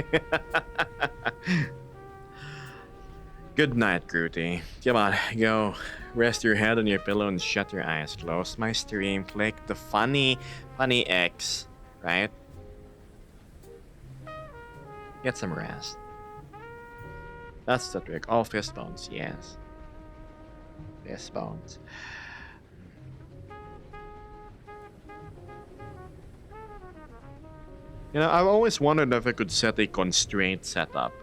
Good night, Grootey. Come on, go rest your head on your pillow and shut your eyes. Close my stream, click the funny X, right? Get some rest. That's the trick. All fist bones, yes. Fist bones. You know, I've always wondered if I could set a constraint setup.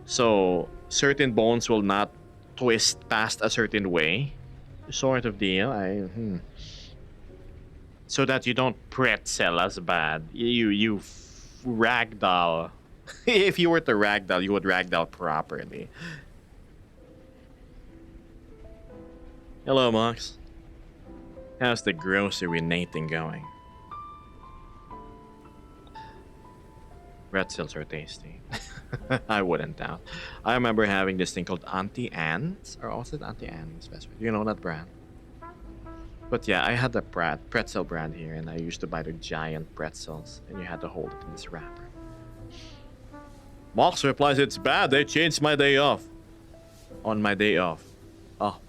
So, certain bones will not twist past a certain way. Sort of deal. So that you don't pretzel as bad. You ragdoll. If you were to ragdoll, you would ragdoll properly. Hello, Mox. How's the grocery nating going? Pretzels are tasty. I wouldn't doubt. I remember having this thing called Auntie Anne's, or also Auntie Anne's best friend. You know that brand? But yeah, I had the pretzel brand here, and I used to buy the giant pretzels, and you had to hold it in this wrapper. Mox replies, "It's bad. They changed my day off." On my day off. Oh.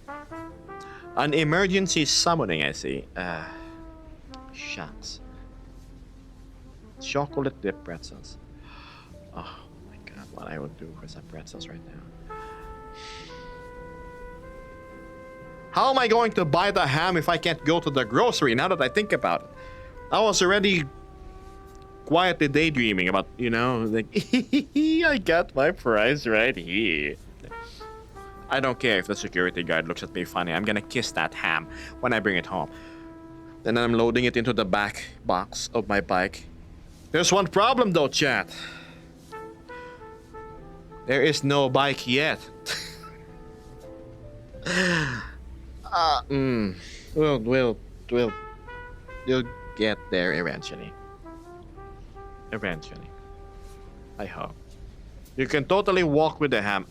An emergency summoning, I see. Shucks. Chocolate dip pretzels. Oh my god, what I would do for some pretzels right now. How am I going to buy the ham if I can't go to the grocery now that I think about it? I was already quietly daydreaming about, like, I got my prize right here. I don't care if the security guard looks at me funny. I'm gonna kiss that ham when I bring it home. Then I'm loading it into the back box of my bike. There's one problem though, chat. There is no bike yet. We'll get there eventually. Eventually. I hope. You can totally walk with the ham.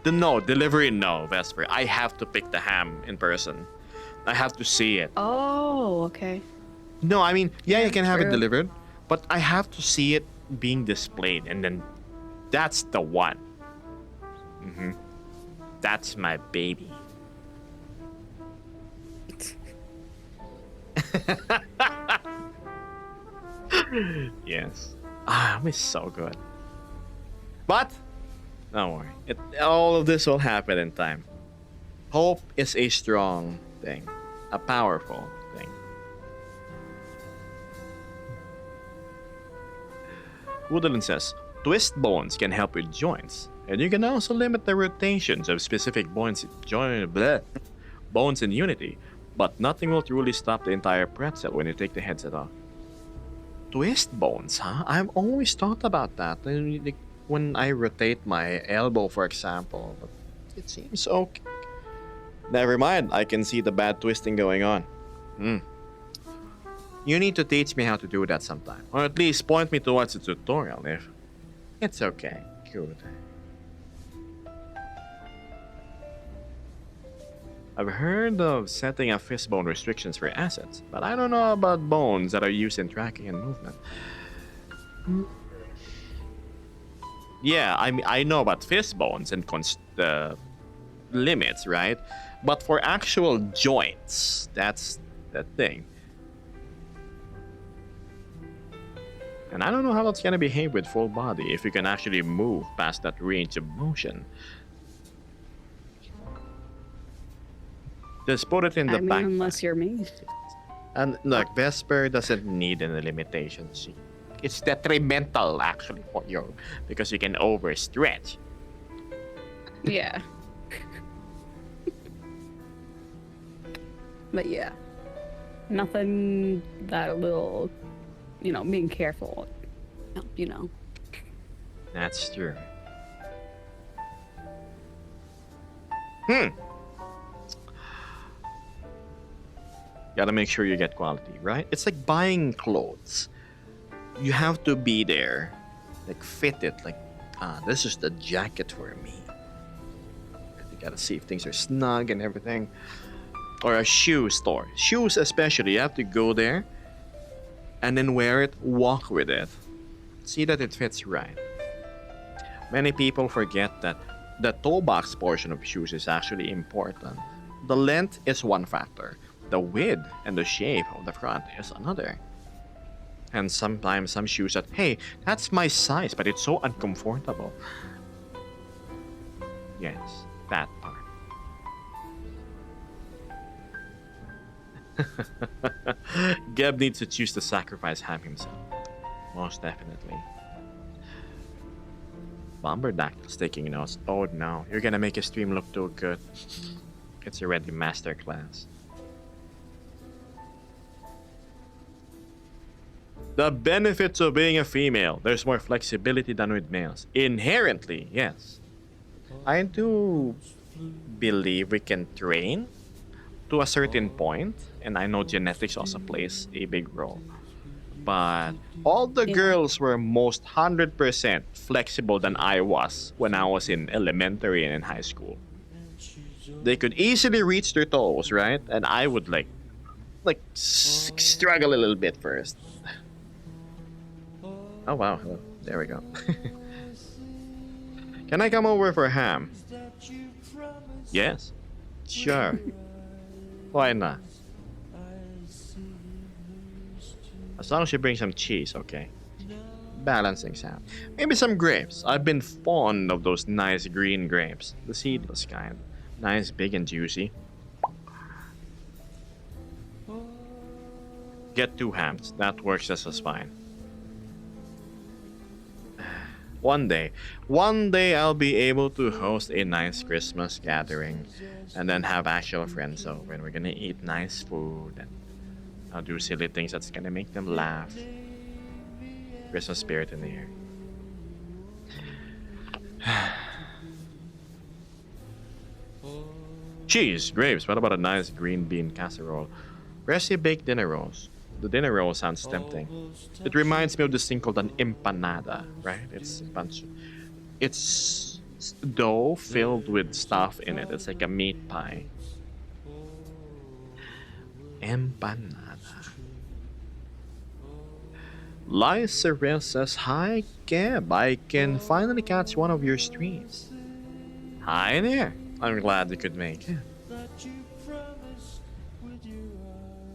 No, delivery, no, Vesper. I have to pick the ham in person. I have to see it. Oh, okay. No, I mean, yeah, you can have it true. delivered, but I have to see it being displayed, and then that's the one. That's my baby. Yes. Ham is so good. But don't worry. All of this will happen in time. Hope is a strong thing, a powerful thing. Woodland says, twist bones can help with joints, and you can also limit the rotations of specific bones in Unity, but nothing will truly stop the entire pretzel when you take the headset off. Twist bones, huh? I've always thought about that. When I rotate my elbow, for example, but it seems okay. Never mind, I can see the bad twisting going on. You need to teach me how to do that sometime, or at least point me towards a tutorial if it's okay. Good. I've heard of setting up fistbone restrictions for assets, but I don't know about bones that are used in tracking and movement. Yeah, I know about fist bones and limits, right? But for actual joints, that's the thing. And I don't know how that's gonna behave with full body if you can actually move past that range of motion. Just put it in the back. Unless you're me. And look, Vesper doesn't need any limitations. It's detrimental actually for you because you can overstretch. Yeah. But yeah. Nothing that will, being careful, That's true. Gotta make sure you get quality, right? It's like buying clothes. You have to be there, like fit it, like, this is the jacket for me. You gotta see if things are snug and everything. Or a shoe store. Shoes especially, you have to go there and then wear it, walk with it. See that it fits right. Many people forget that the toe box portion of shoes is actually important. The length is one factor. The width and the shape of the front is another. And sometimes some shoes that, hey, that's my size, but it's so uncomfortable. Yes, that part. Geb needs to choose to sacrifice Ham himself. Most definitely. Bomberdactyl's taking notes. Oh no, you're gonna make his stream look too good. It's already masterclass. The benefits of being a female. There's more flexibility than with males. Inherently, yes. I do believe we can train to a certain point, and I know genetics also plays a big role. But all the girls were most 100% flexible than I was when I was in elementary and in high school. They could easily reach their toes, right? And I would struggle a little bit first. Oh wow, hello. There we go. Can I come over for ham? Yes. Sure. Why not? As long as you bring some cheese, okay. Balancing sound. Maybe some grapes. I've been fond of those nice green grapes. The seedless kind. Nice, big, and juicy. Get 2 hams. That works just as fine. One day I'll be able to host a nice Christmas gathering and then have actual friends over and we're gonna eat nice food and I'll do silly things that's gonna make them laugh. Christmas spirit in the air. Cheese, grapes, what about a nice green bean casserole? Freshly baked dinner rolls. The dinner roll sounds tempting. It reminds me of this thing called an empanada, right? It's a bunch. It's dough filled with stuff in it. It's like a meat pie. Empanada. Lyceril says, "Hi, Keb. I can finally catch one of your streams." Hi there. I'm glad you could make it.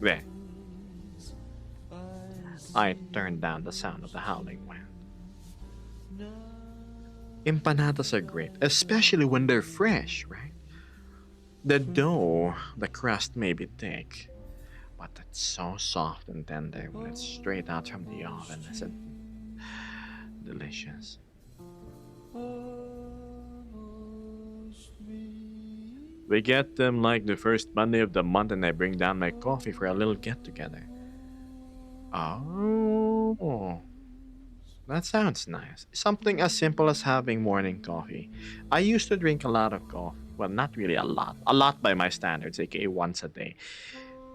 There. I turned down the sound of the howling wind. Empanadas are great, especially when they're fresh, right? The dough, the crust may be thick, but it's so soft and tender when it's straight out from the oven. Is it delicious? We get them like the first Monday of the month, and I bring down my coffee for a little get together. Oh, that sounds nice. Something as simple as having morning coffee. I used to drink a lot of coffee. Well, not really a lot. A lot by my standards, aka once a day.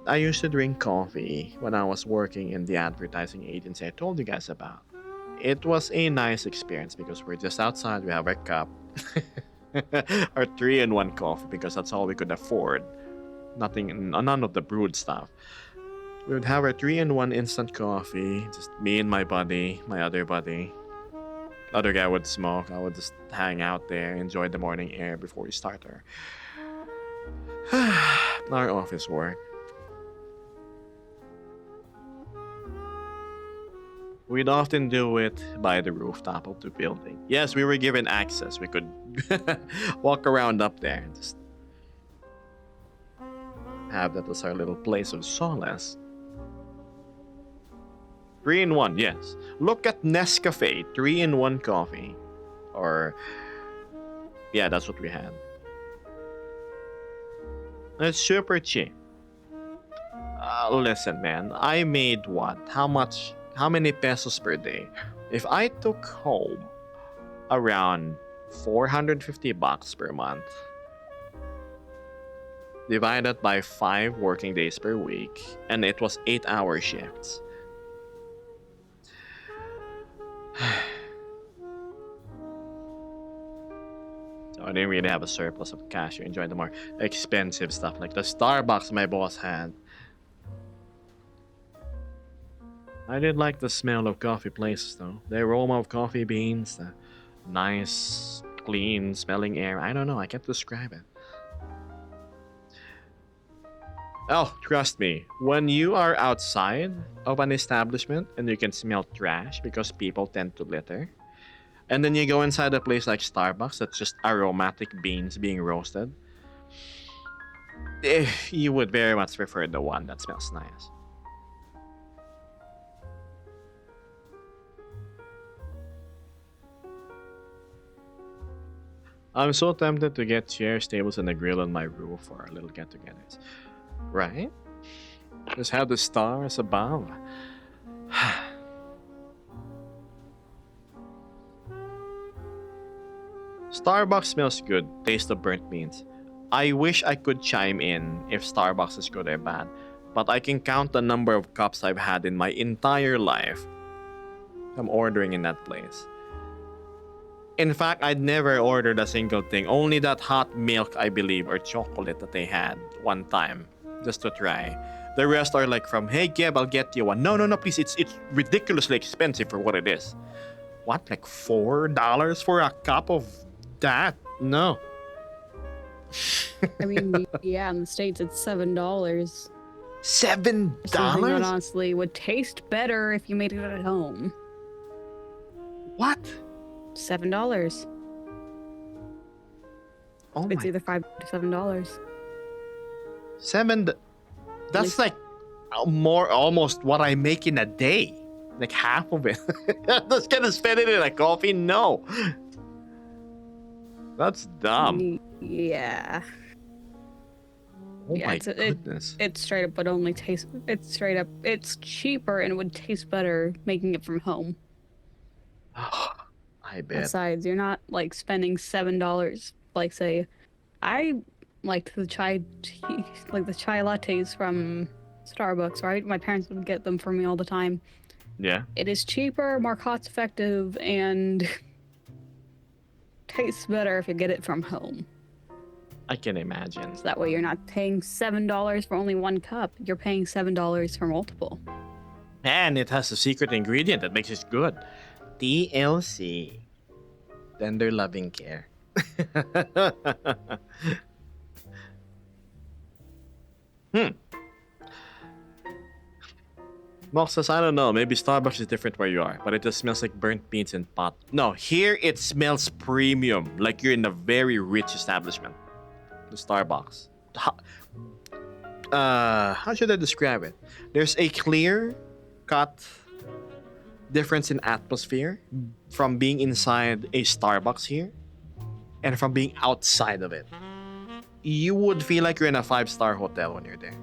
I used to drink coffee when I was working in the advertising agency I told you guys about. It was a nice experience because we're just outside, we have our cup. Our 3-in-1 coffee because that's all we could afford. None of the brewed stuff. We would have our 3-in-1 instant coffee, just me and my buddy, my other buddy. Other guy would smoke. I would just hang out there, enjoy the morning air before we start our office work. We'd often do it by the rooftop of the building. Yes, we were given access. We could walk around up there and just have that as our little place of solace. 3-in-1, yes. Look at Nescafe, 3-in-1 coffee. Or, yeah, that's what we had. It's super cheap. Listen, man, I made what? How many pesos per day? If I took home around 450 bucks per month, divided by 5 working days per week, and it was 8-hour shifts. So I didn't really have a surplus of cash to enjoy the more expensive stuff like the Starbucks my boss had. I did like the smell of coffee places though. The aroma of coffee beans, the nice, clean smelling air. I don't know, I can't describe it. Oh, trust me, when you are outside of an establishment and you can smell trash because people tend to litter, and then you go inside a place like Starbucks that's just aromatic beans being roasted, you would very much prefer the one that smells nice. I'm so tempted to get chairs, tables, and a grill on my roof for our little get-togethers. Right? Just have the stars above. Starbucks smells good. Taste of burnt beans. I wish I could chime in if Starbucks is good or bad, but I can count the number of cups I've had in my entire life from ordering in that place. In fact, I'd never ordered a single thing. Only that hot milk, I believe, or chocolate that they had one time, just to try. The rest are like from, hey, Geb, I'll get you one. No, please. It's ridiculously expensive for what it is. What, like $4 for a cup of that? No. I mean, yeah, in the States it's $7. Something that $7? honestly would taste better if you made it at home. What? $7. Oh It's my. either $5 to $7. That's like more almost what I make in a day. Like half of it. I'm just gonna spend it in a coffee? No. That's dumb. Yeah. Oh Yeah, my goodness. It's straight up would only taste. It's straight up. It's cheaper and it would taste better making it from home. I bet. Besides, you're not like spending $7. Like say, I liked the chai tea, like the chai lattes from Starbucks, right? My parents would get them for me all the time. Yeah. It is cheaper, more cost effective, and tastes better if you get it from home. I can imagine. So that way you're not paying $7 for only one cup. You're paying $7 for multiple. And it has a secret ingredient that makes it good. TLC. Tender loving care. Mox says, I don't know, maybe Starbucks is different where you are, but it just smells like burnt beans and pot. No, here it smells premium, like you're in a very rich establishment. The Starbucks. How should I describe it? There's a clear cut difference in atmosphere from being inside a Starbucks here and from being outside of it. You would feel like you're in a 5-star hotel when you're there.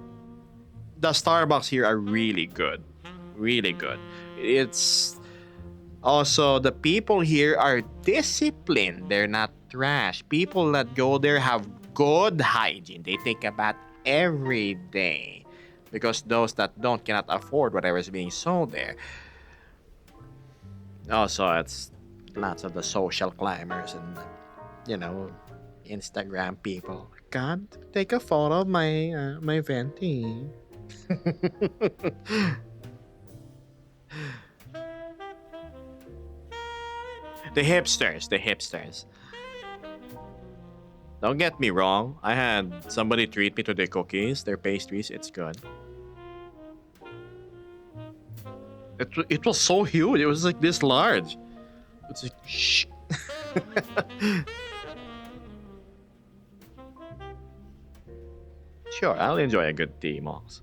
The Starbucks here are really good. Really good. It's also the people here are disciplined. They're not trash. People that go there have good hygiene. They take a bath every day because those that don't cannot afford whatever is being sold there. Also, it's lots of the social climbers and Instagram people. God, take a photo of my venti. The hipsters. Don't get me wrong. I had somebody treat me to their cookies, their pastries. It's good. It was so huge. It was like this large. It's like shh. Sure, I'll enjoy a good tea, Moss.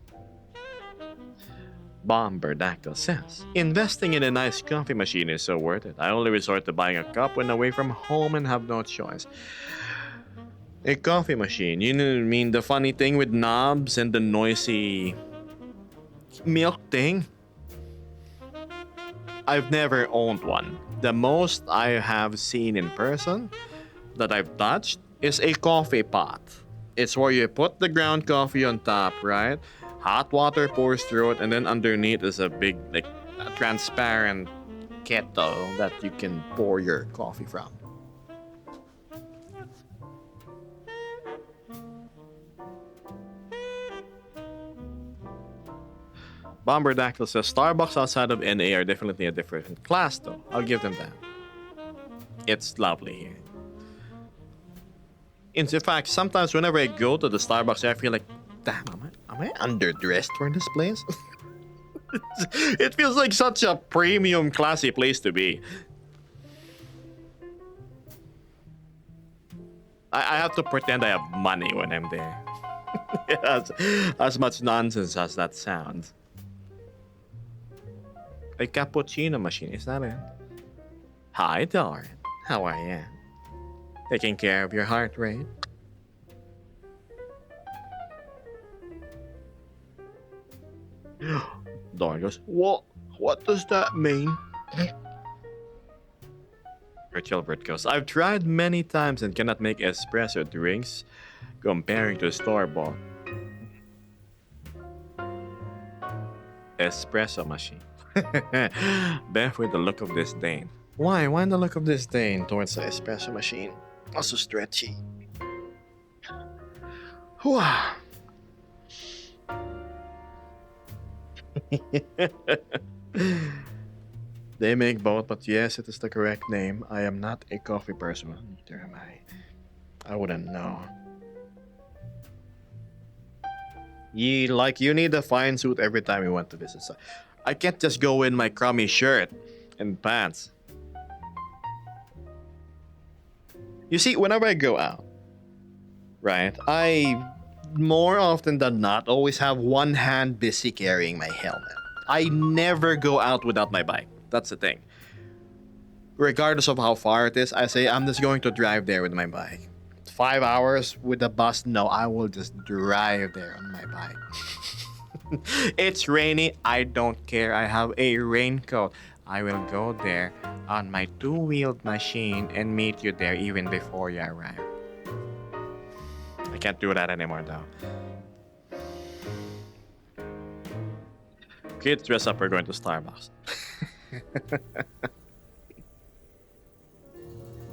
Bomberdactyl says, investing in a nice coffee machine is so worth it. I only resort to buying a cup when away from home and have no choice. A coffee machine, you know what I mean? The funny thing with knobs and the noisy milk thing? I've never owned one. The most I have seen in person that I've touched is a coffee pot. It's where you put the ground coffee on top, right? Hot water pours through it, and then underneath is a big, transparent kettle that you can pour your coffee from. Bomberdactyl says, Starbucks outside of NA are definitely a different class, though. I'll give them that. It's lovely here. In fact, sometimes whenever I go to the Starbucks, I feel like, damn, am I underdressed for this place? It feels like such a premium, classy place to be. I have to pretend I have money when I'm there. as much nonsense as that sounds. A cappuccino machine, is that it? Hi, darling. How are you? Taking care of your heart rate? Dawn goes, What does that mean? Gilbert goes, I've tried many times and cannot make espresso drinks comparing to store-bought espresso machine. Beth with the look of disdain. Why the look of disdain towards the espresso machine? Also stretchy. Wow. They make both, but yes, it is the correct name. I am not a coffee person. Neither am I. I wouldn't know. You need a fine suit every time you went to visit. So I can't just go in my crummy shirt and pants. You see, whenever I go out, right, I more often than not always have one hand busy carrying my helmet. I never go out without my bike. That's the thing. Regardless of how far it is, I say I'm just going to drive there with my bike. 5 hours with the bus? No, I will just drive there on my bike. It's rainy. I don't care. I have a raincoat. I will go there on my two-wheeled machine and meet you there even before you arrive. I can't do that anymore, though. Kids dress up, we're going to Starbucks.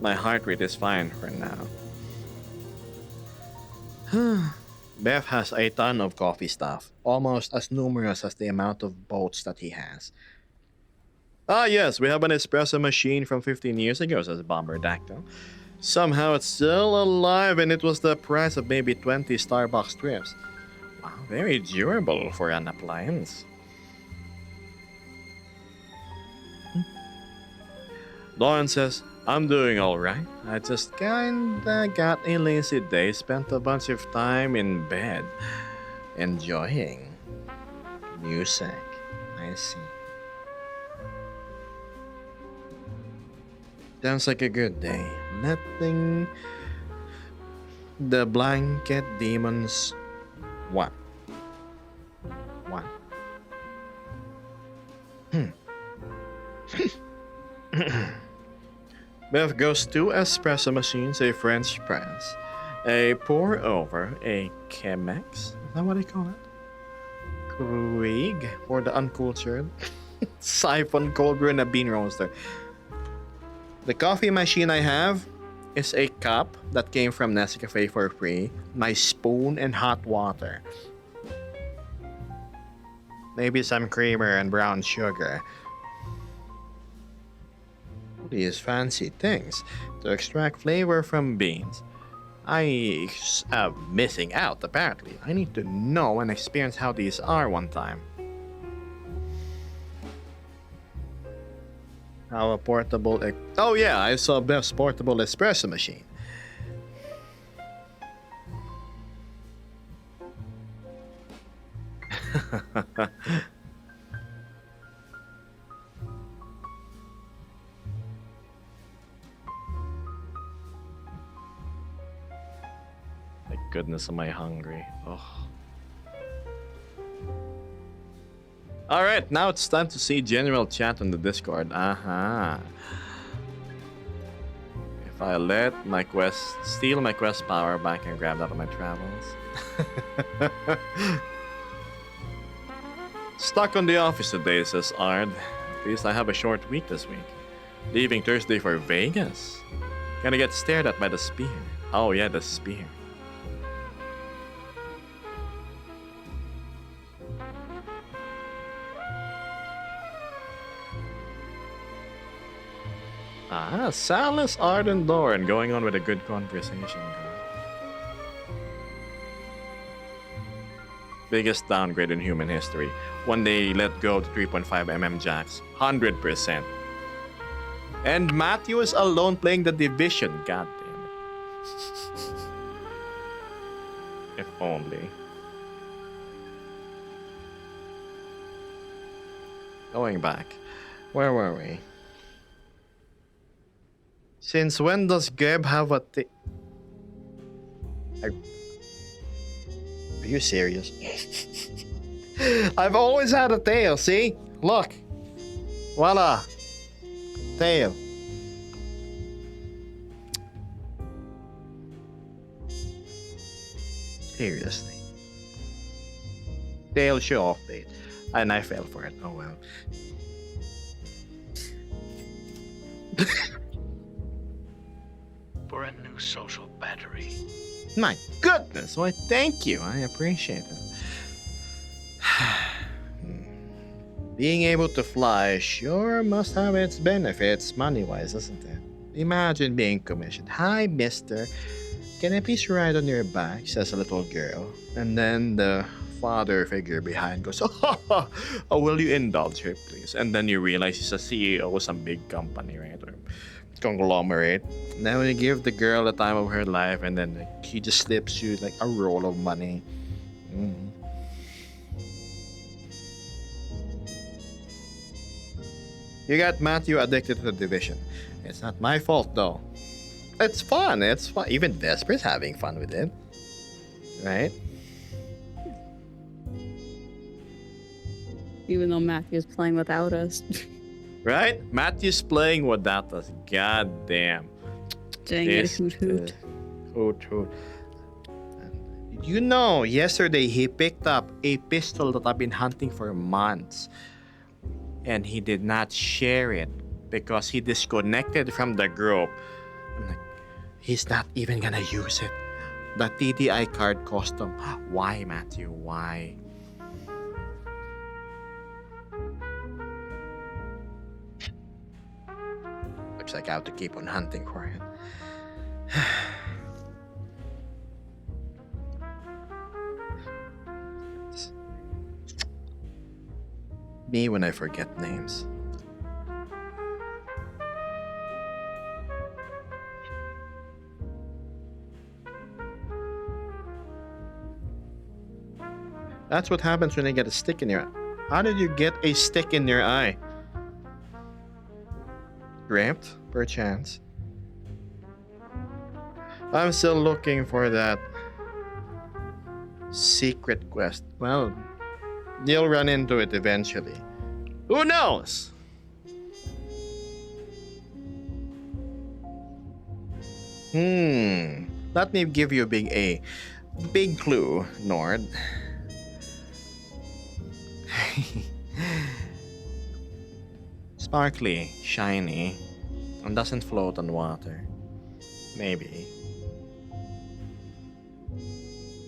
My heart rate is fine for now. Beth has a ton of coffee stuff, almost as numerous as the amount of boats that he has. Ah, yes, we have an espresso machine from 15 years ago, says Bomberdactyl. Somehow it's still alive, and it was the price of maybe 20 Starbucks trips. Wow, very durable for an appliance. Lauren says, I'm doing alright. I just kinda got a lazy day, spent a bunch of time in bed, enjoying music. I see. Sounds like a good day. Letting the blanket demons. What? What? Beth goes to espresso machines, a French press, a pour over, a Chemex. Is that what they call it? Krieg for the uncultured. Siphon cold brew and a bean roaster. The coffee machine I have is a cup that came from Nescafe for free, my spoon, and hot water. Maybe some creamer and brown sugar. These fancy things to extract flavor from beans. I am missing out, apparently. I need to know and experience how these are one time. How a portable... Oh yeah, I saw Beth's portable espresso machine. My goodness, am I hungry. Oh. Alright, now it's time to see general chat on the Discord. Aha. If I let my quest, steal my quest power back and grab that on my travels. Stuck on the office today, says Ard. At least I have a short week this week. Leaving Thursday for Vegas. Gonna get stared at by the spear. Oh yeah, the spear. Ah, Salas, Arden, Lauren going on with a good conversation. Biggest downgrade in human history. When they let go the 3.5mm jacks. 100%. And Matthew is alone playing the Division. God damn it. If only. Going back. Where were we? Since when does Geb have a Are you serious? I've always had a tail, see? Look. Voila. Tail. Seriously. Tail show off bait. And I fell for it. Oh well. For a new social battery. My goodness, why thank you. I appreciate it. Being able to fly sure must have its benefits money-wise, doesn't it? Imagine being commissioned. Hi, mister. Can I please ride on your back? Says a little girl. And then the father figure behind goes, oh, will you indulge her, please? And then you realize he's a CEO of some big company, right? Or conglomerate. Now you give the girl the time of her life, and then he just slips you like a roll of money. You got Matthew addicted to the Division. It's not my fault though. It's fun. It's fun. Even Vesper's having fun with it, right? Even though Matthew's playing without us. Right? Matthew's playing without us. God damn. Dang it, hoot hoot. Hoot hoot. Did you know, yesterday he picked up a pistol that I've been hunting for months. And he did not share it because he disconnected from the group Like, he's not even gonna use it. The TDI card custom. Why, Matthew? Why? Looks like I have to keep on hunting for it. Me when I forget names. That's what happens when you get a stick in your eye. How did you get a stick in your eye? Gramped, perchance. I'm still looking for that secret quest. Well, you'll run into it eventually. Who knows? Let me give you a big clue, Nord. Sparkly, shiny, and doesn't float on water. Maybe.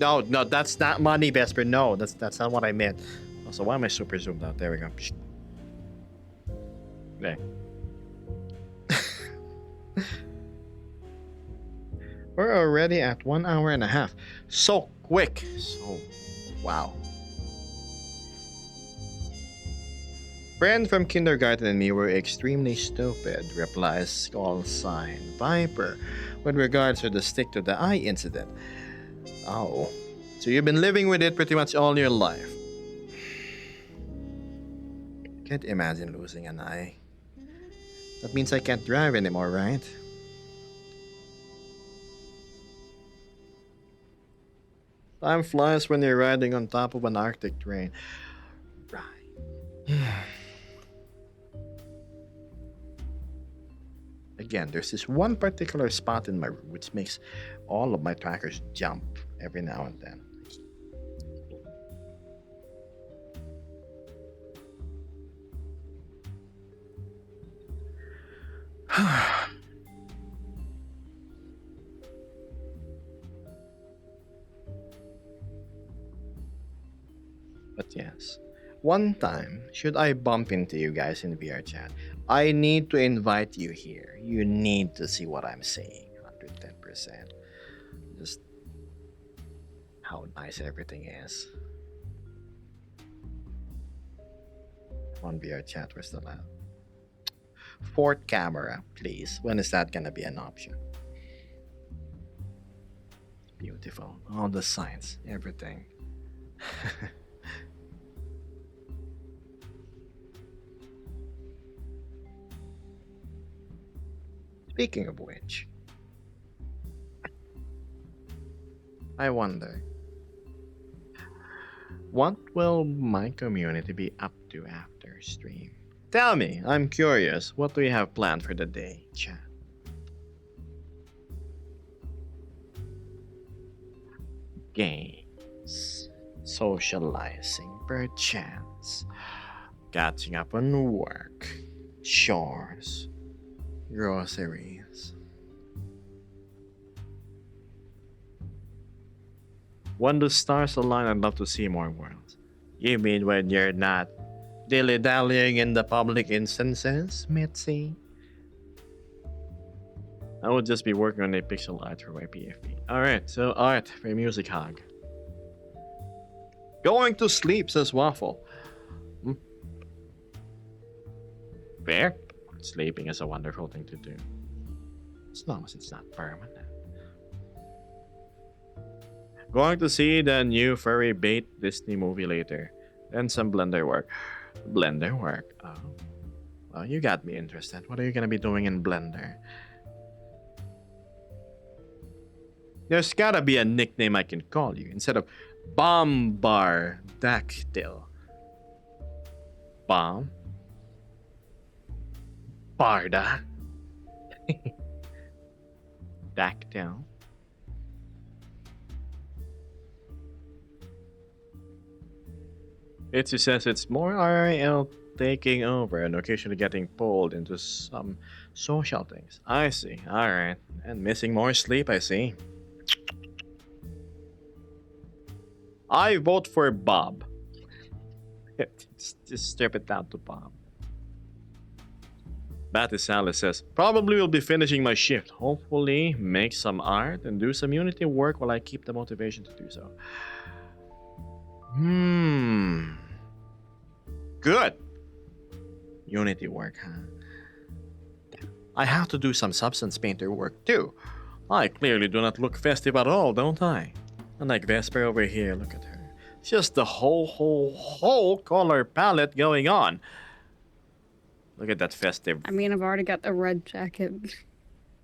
No, that's not money, Vesper. No, that's not what I meant. Also, why am I super zoomed out? There we go. There. We're already at 1 hour and a half. So quick. So, wow. Friend from kindergarten and me were extremely stupid, replies call sign Viper with regards to the stick to the eye incident. Oh, so you've been living with it pretty much all your life. Can't imagine losing an eye. That means I can't drive anymore, right? Time flies when you're riding on top of an Arctic train. Right. Again, there's this one particular spot in my room which makes all of my trackers jump every now and then. But yes, one time, should I bump into you guys in VR chat, I need to invite you here. You need to see what I'm saying. 110%. Just how nice everything is. On VR chat, where's the lab? Fourth camera, please. When is that gonna be an option? Beautiful. All the signs, everything. Speaking of which, I wonder, what will my community be up to after stream? Tell me, I'm curious. What do you have planned for the day, chat? Games, socializing, perchance, catching up on work, chores, groceries. When the stars align, I'd love to see more worlds. You mean when you're not dilly-dallying in the public instances, Mitzi? I would just be working on a pixel art for my PFP. Alright, so art for Music Hog. Going to sleep, says Waffle. Fair. Sleeping is a wonderful thing to do. As long as it's not permanent. Going to see the new furry bait Disney movie later. Then some Blender work. Blender work? Oh. Well, you got me interested. What are you going to be doing in Blender? There's gotta be a nickname I can call you instead of Bombardactyl. Bomb? Barda? Dactyl? It says it's more RIL taking over and occasionally getting pulled into some social things. I see. Alright. And missing more sleep, I see. I vote for Bob. Just strip it down to Bob. Battisala says, probably will be finishing my shift. Hopefully, make some art and do some Unity work while I keep the motivation to do so. Good. Unity work, huh? I have to do some substance painter work too. I clearly do not look festive at all, don't I? Unlike Vesper over here, look at her. Just the whole color palette going on. Look at that festive. I mean, I've already got the red jacket.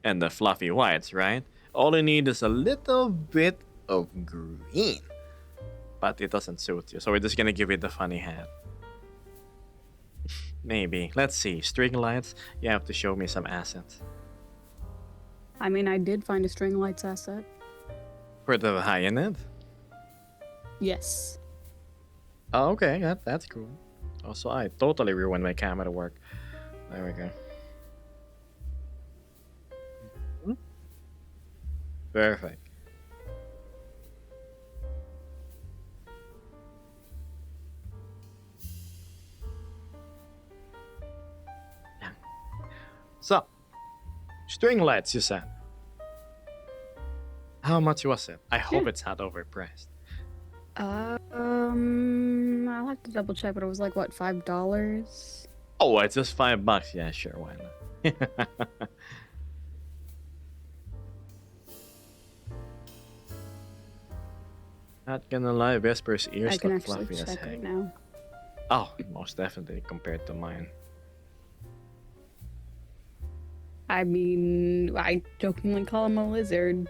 And the fluffy whites, right? All you need is a little bit of green. But it doesn't suit you, so we're just gonna give it the funny hat. Maybe. Let's see. String lights, you have to show me some assets. I mean, I did find a string lights asset. For the high end? Yes. Oh, okay, that's cool. Also, I totally ruined my camera work. There we go. Perfect. So, string lights, you said. How much was it? I hope it's not overpriced. I'll have to double check, but it was like what, $5? Oh, it's just $5. Yeah, sure, why not? Not gonna lie, Vesper's ears I can look actually fluffy as check heck. right now. Oh, most definitely compared to mine. I mean, I jokingly call him a lizard.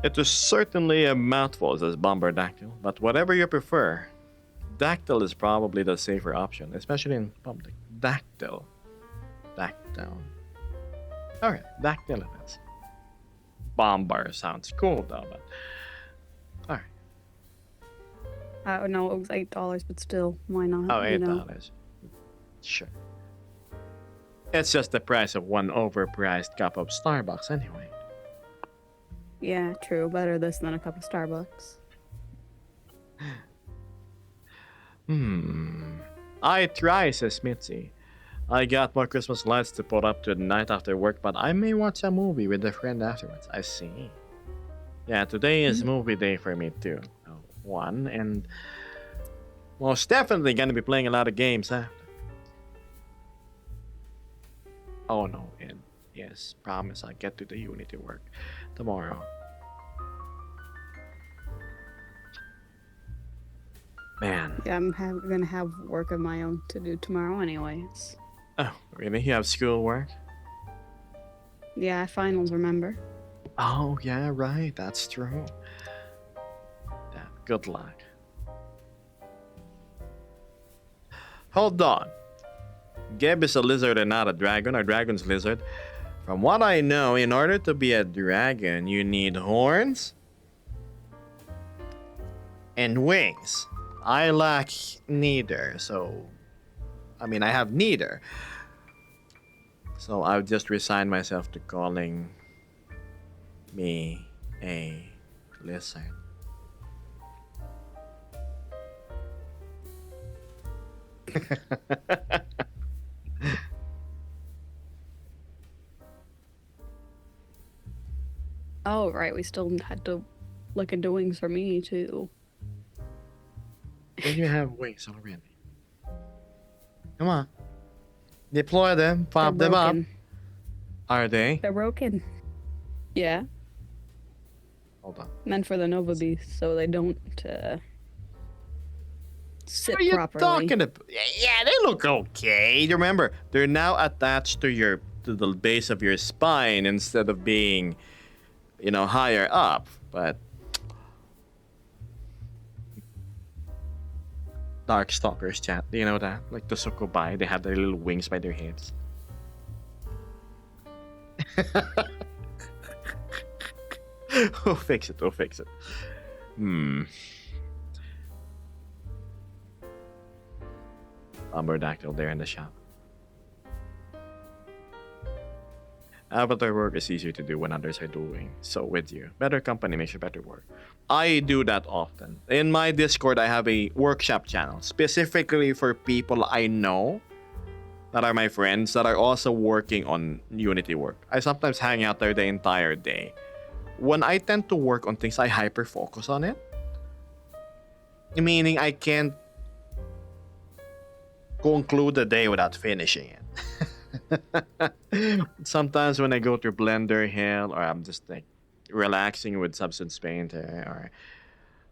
It is certainly a mouthful, says Bombardactyl, but whatever you prefer, Dactyl is probably the safer option, especially in public. Dactyl. Dactyl. Alright, Dactyl it is. Bombar sounds cool though, but. Alright. No, it was $8, but still, why not? Oh, you know? $8. Sure. It's just the price of one overpriced cup of Starbucks anyway. Yeah, true. Better this than a cup of Starbucks. I try, says Mitzi. I got more Christmas lights to put up to the night after work, but I may watch a movie with a friend afterwards. I see. Yeah, today is movie day for me too. One, and most definitely gonna be playing a lot of games after. Oh no, and yes, promise I'll get to the Unity work tomorrow. Man. Yeah, I'm gonna have work of my own to do tomorrow anyways. Oh, really? You have school work? Yeah, finals, remember? Oh, yeah, right. That's true. Damn, good luck. Hold on. Geb is a lizard and not a dragon. Our dragon's lizard. From what I know, in order to be a dragon, you need horns and wings. I lack neither, so... I mean, I have neither. So I've just resigned myself to calling me a lizard. Oh, right, we still had to look into wings for me, too. Then you have wings already. Come on. Deploy them, pop They're them up. broken. Are they? They're broken. Yeah, Hold on. meant for the Nova Beast, so they don't sit What are you properly. talking about? Yeah, they look okay. Remember, they're now attached to the base of your spine instead of being, higher up. But Darkstalkers chat, do you know that? Like the Sukubai, they have their little wings by their heads. We'll fix it. We'll fix it. Umberdactyl there in the shop. Avatar work is easier to do when others are doing so with you. Better company makes you better work. I do that often. In my Discord, I have a workshop channel specifically for people I know that are my friends that are also working on Unity work. I sometimes hang out there the entire day. When I tend to work on things, I hyper focus on it. Meaning I can't conclude the day without finishing it. Sometimes when I go to Blender Hill or I'm just like relaxing with Substance Painter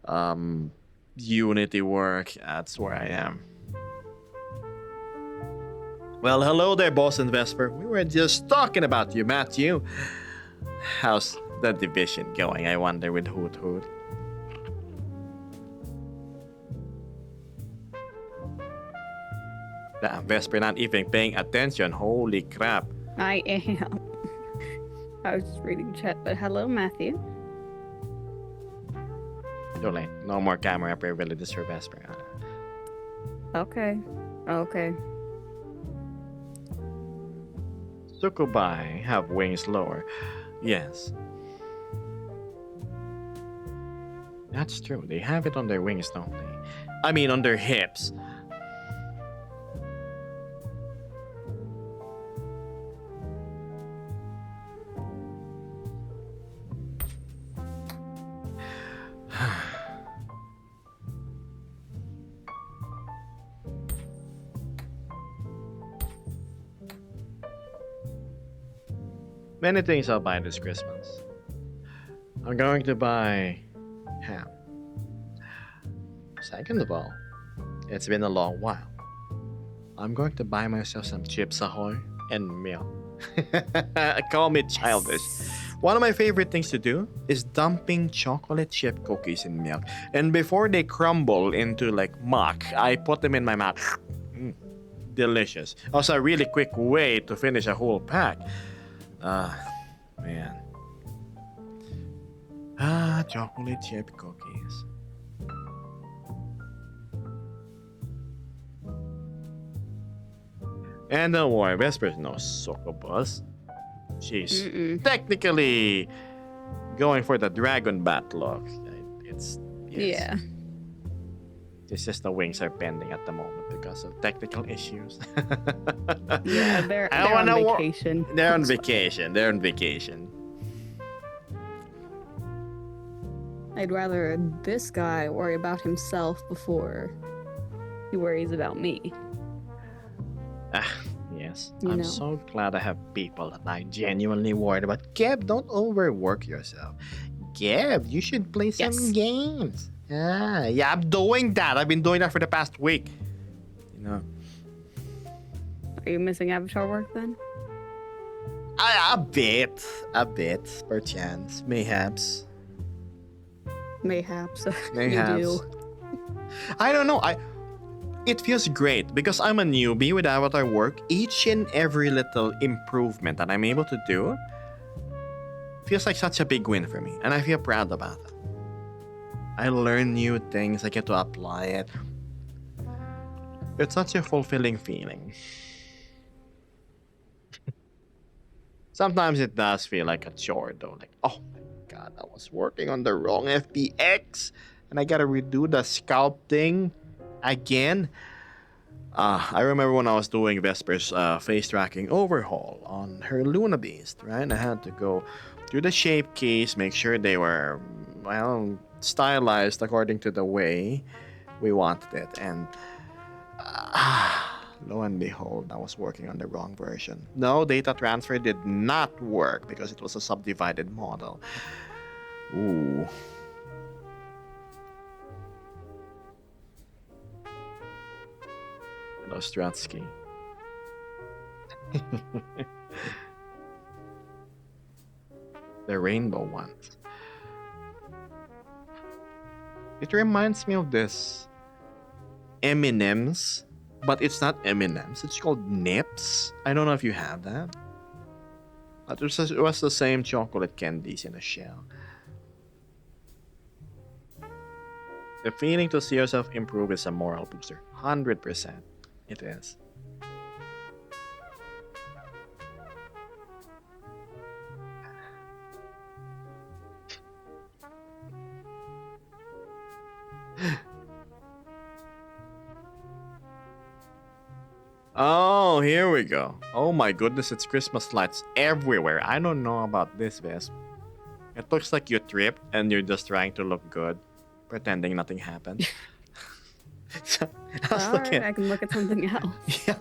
or Unity work, that's where I am. Well, hello there, Boss and Vesper. We were just talking about you, Matthew. How's the division going, I wonder, with Hoot Hoot? Damn, Vesper not even paying attention. Holy crap. I am. I was just reading chat, but hello, Matthew. Too late. No more camera privileges for Vesper. Okay. Okay. Sukubai have wings lower. Yes. That's true. They have it on their wings, don't they? I mean, on their hips. Many things I'll buy this Christmas. I'm going to buy ham. Second of all, it's been a long while. I'm going to buy myself some Chips Ahoy and milk. Call me childish. One of my favorite things to do is dumping chocolate chip cookies in milk. And before they crumble into like muck, I put them in my mouth. Delicious. Also a really quick way to finish a whole pack. Man. Chocolate chip cookies. And don't worry, Vesper's no succubus. She's technically going for the dragon bat look. It's Yeah. It's just the wings are pending at the moment because of technical issues. Yeah, they're on vacation. They're on vacation. They're on vacation. I'd rather this guy worry about himself before he worries about me. Yes. You I'm know. so glad I have people that I genuinely worried about. Geb, don't overwork yourself. Geb, you should play some Yes. games. Yeah, I'm doing that. I've been doing that for the past week. You know. Are you missing Avatar work then? A bit, perchance, mayhaps. Mayhaps. Mayhaps. You do. I don't know. It feels great because I'm a newbie with Avatar work. Each and every little improvement that I'm able to do feels like such a big win for me, and I feel proud about it. I learn new things. I get to apply it. It's such a fulfilling feeling. Sometimes it does feel like a chore though. Like, oh my god, I was working on the wrong FBX and I gotta redo the sculpting again. I remember when I was doing Vesper's face tracking overhaul on her Luna Beast, right? I had to go through the shape keys, make sure they were, well, stylized according to the way we wanted it. And lo and behold, I was working on the wrong version. No, data transfer did not work because it was a subdivided model. Ooh. Hello, Stratsky. The rainbow ones. It reminds me of this M&M's, but it's not M&M's. It's called Nips. I don't know if you have that. But it was the same chocolate candies in a shell. The feeling to see yourself improve is a moral booster. 100%. It is. Oh, here we go. Oh my goodness, it's Christmas lights everywhere. I don't know about this, Ves. It looks like you tripped and you're just trying to look good, pretending nothing happened. So, I was All looking. right, I can look at something else. Yeah,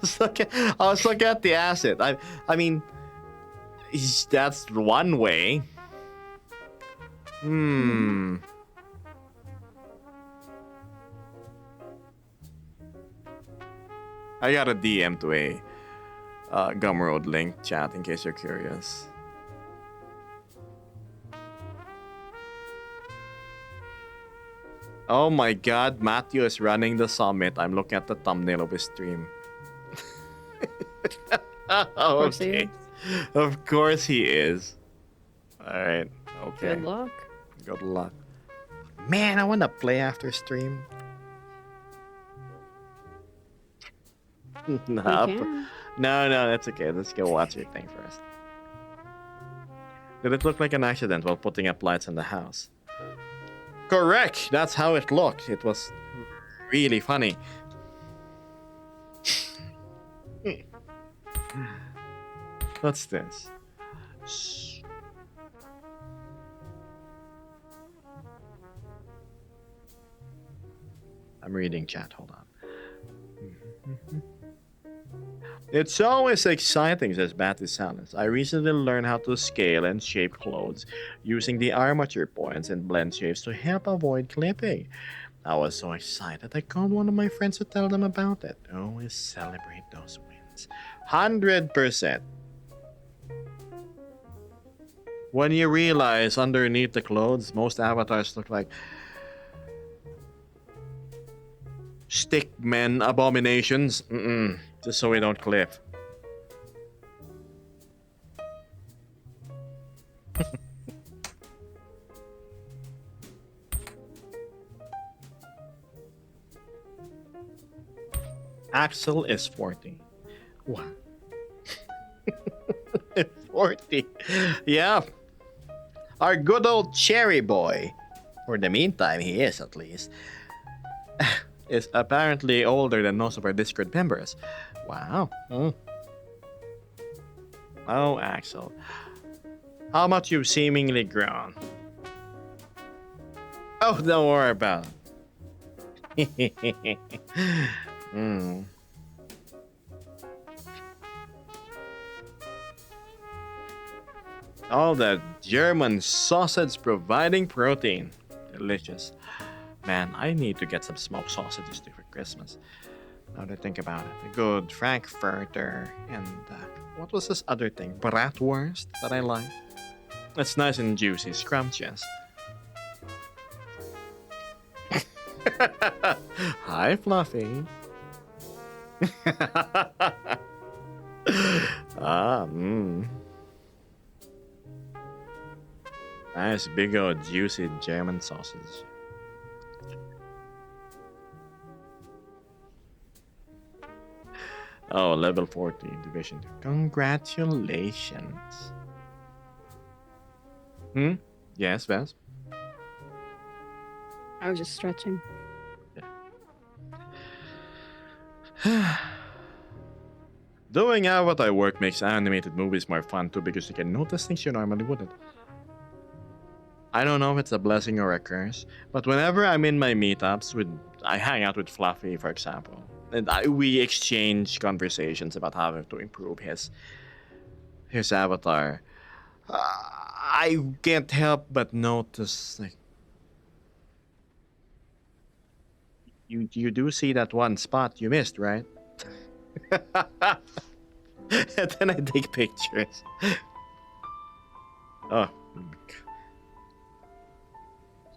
I was looking at the acid. I mean, that's one way. Hmm. I got a DM to a Gumroad link chat in case you're curious. Oh my god, Matthew is running the summit. I'm looking at the thumbnail of his stream. course he Okay. is. Of course he is. Alright, okay. Good luck. Good luck. Man, I wanna play after stream. You Nah, can. no, that's okay. Let's go watch your thing first. Did it look like an accident while putting up lights in the house? Correct! That's how it looked. It was really funny. What's this? I'm reading chat. Hold on. It's always exciting, says Batty Silence. I recently learned how to scale and shape clothes using the armature points and blend shapes to help avoid clipping. I was so excited I called one of my friends to tell them about it. Always celebrate those wins. 100%. When you realize underneath the clothes, most avatars look like stickmen abominations. Just so we don't clip. Axel is 40. What? 40. Yeah. Our good old cherry boy. For the meantime, he is at least. Is apparently older than most of our Discord members. Wow. Oh, Axel. How much you've seemingly grown. Oh, don't worry about it. All that German sausage providing protein. Delicious. Man, I need to get some smoked sausages too for Christmas. Now that I think about it. A good Frankfurter and what was this other thing? Bratwurst that I like. It's nice and juicy, scrumptious. Hi, Fluffy. Nice big old juicy German sausage. Oh, level 40, Division 2. Congratulations. Yes, Vess? I was just stretching. Doing avatar work makes animated movies more fun too because you can notice things you normally wouldn't. I don't know if it's a blessing or a curse, but whenever I'm in my meetups I hang out with Fluffy, for example, and we exchange conversations about how to improve his avatar. I can't help but notice, like, you do see that one spot you missed, right? And then I take pictures. Oh.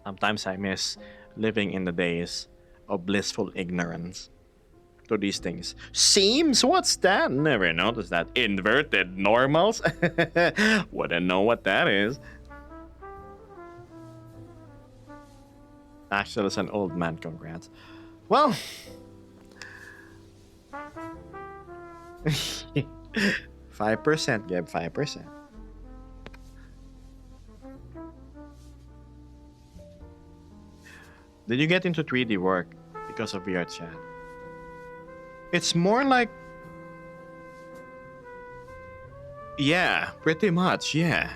Sometimes I miss living in the days of blissful ignorance. to these things. Seams? What's that? Never noticed that. Inverted normals? Wouldn't know what that is. Axel is an old man, congrats. Well, 5%, Gab, 5%. Did you get into 3D work because of VR chat? It's more like... Yeah, pretty much, yeah.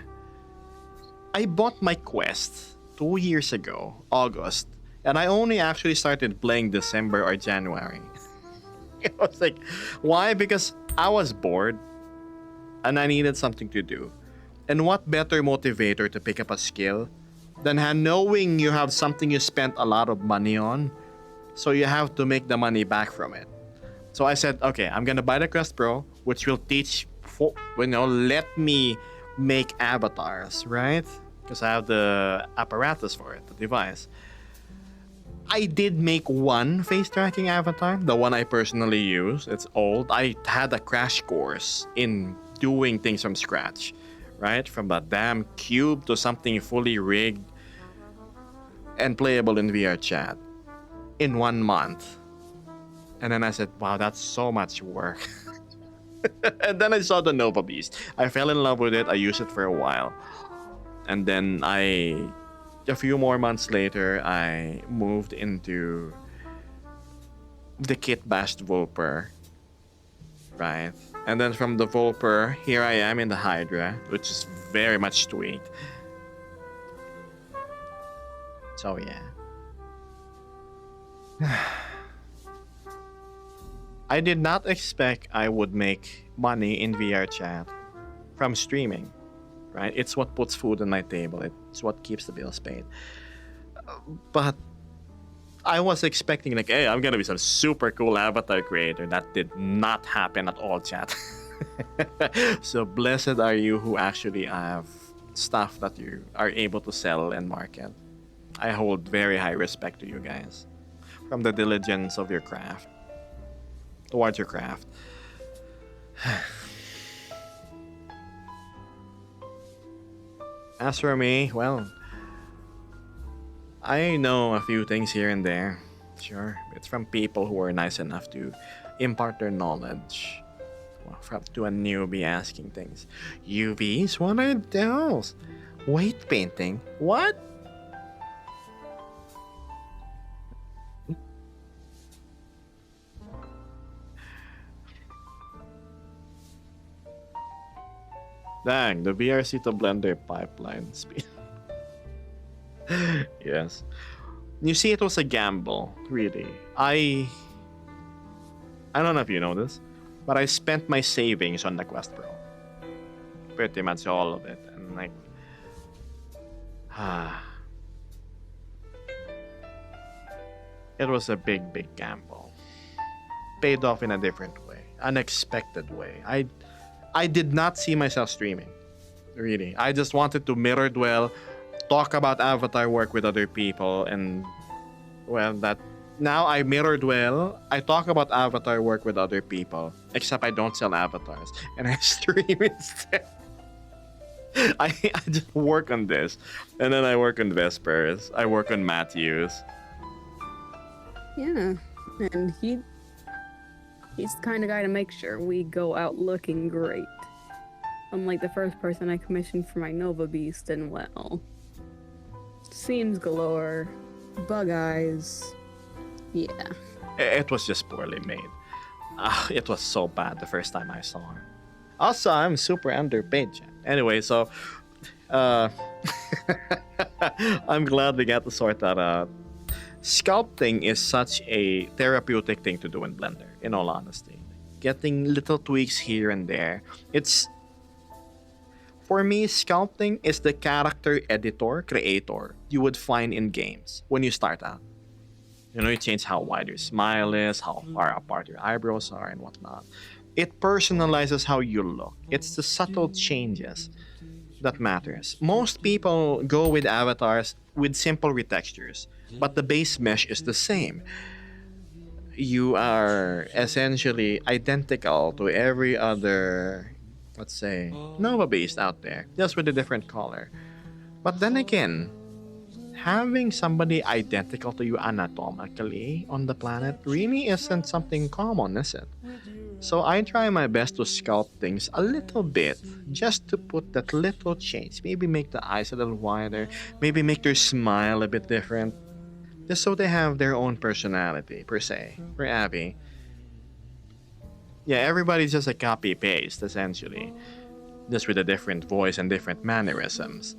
I bought my Quest 2 years ago, August, and I only actually started playing December or January. I was like, why? Because I was bored and I needed something to do. And what better motivator to pick up a skill than knowing you have something you spent a lot of money on, so you have to make the money back from it. So I said, okay, I'm gonna buy the Quest Pro, which will teach, let me make avatars, right? Because I have the apparatus for it, the device. I did make one face tracking avatar, the one I personally use. It's old. I had a crash course in doing things from scratch, right? From a damn cube to something fully rigged and playable in VR chat in 1 month. And then I said, wow, that's so much work. And then I saw the Nova Beast. I fell in love with it. I used it for a while. And then a few more months later, I moved into the kit bashed Volper, right? And then from the Volper, here I am in the Hydra, which is very much tweaked. So yeah. I did not expect I would make money in VR chat from streaming, right? It's what puts food on my table. It's what keeps the bills paid. But I was expecting like, hey, I'm gonna be some super cool avatar creator. That did not happen at all, chat. So blessed are you who actually have stuff that you are able to sell and market. I hold very high respect to you guys from the diligence of your craft. Towards your craft. As for me, well, I know a few things here and there. Sure, it's from people who are nice enough to impart their knowledge to a newbie asking things. UVs? What are those? Weight painting? What? Dang, the VRC to Blender pipeline speed. Yes. You see, it was a gamble, really. I don't know if you know this, but I spent my savings on the Quest Pro. Pretty much all of it. And like, it was a big, big gamble. Paid off in a different way, unexpected way. I did not see myself streaming, really. I just wanted to mirror dwell, talk about avatar work with other people, and well, that now I mirror dwell. I talk about avatar work with other people, except I don't sell avatars, and I stream instead. I just work on this, and then I work on Vespers. I work on Matthews. Yeah, and he's the kind of guy to make sure we go out looking great. Unlike the first person I commissioned for my Nova Beast, and well, seams galore, bug eyes, yeah. It was just poorly made. It was so bad the first time I saw her. Also, I'm super underpaid, Jen. Anyway, so I'm glad we got to sort that out. Sculpting is such a therapeutic thing to do in Blender, in all honesty. Getting little tweaks here and there. For me, sculpting is the character editor, creator you would find in games when you start out. You know, you change how wide your smile is, how far apart your eyebrows are, and whatnot. It personalizes how you look. It's the subtle changes that matters. Most people go with avatars with simple retextures, but the base mesh is the same. you are essentially identical to every other, let's say, Nova Beast out there, just with a different color. But then again, having somebody identical to you anatomically on the planet really isn't something common, is it? So I try my best to sculpt things a little bit, just to put that little change. Maybe make the eyes a little wider, maybe make their smile a bit different, just so they have their own personality, per se. For Abby, yeah, everybody's just a copy paste, essentially, just with a different voice and different mannerisms.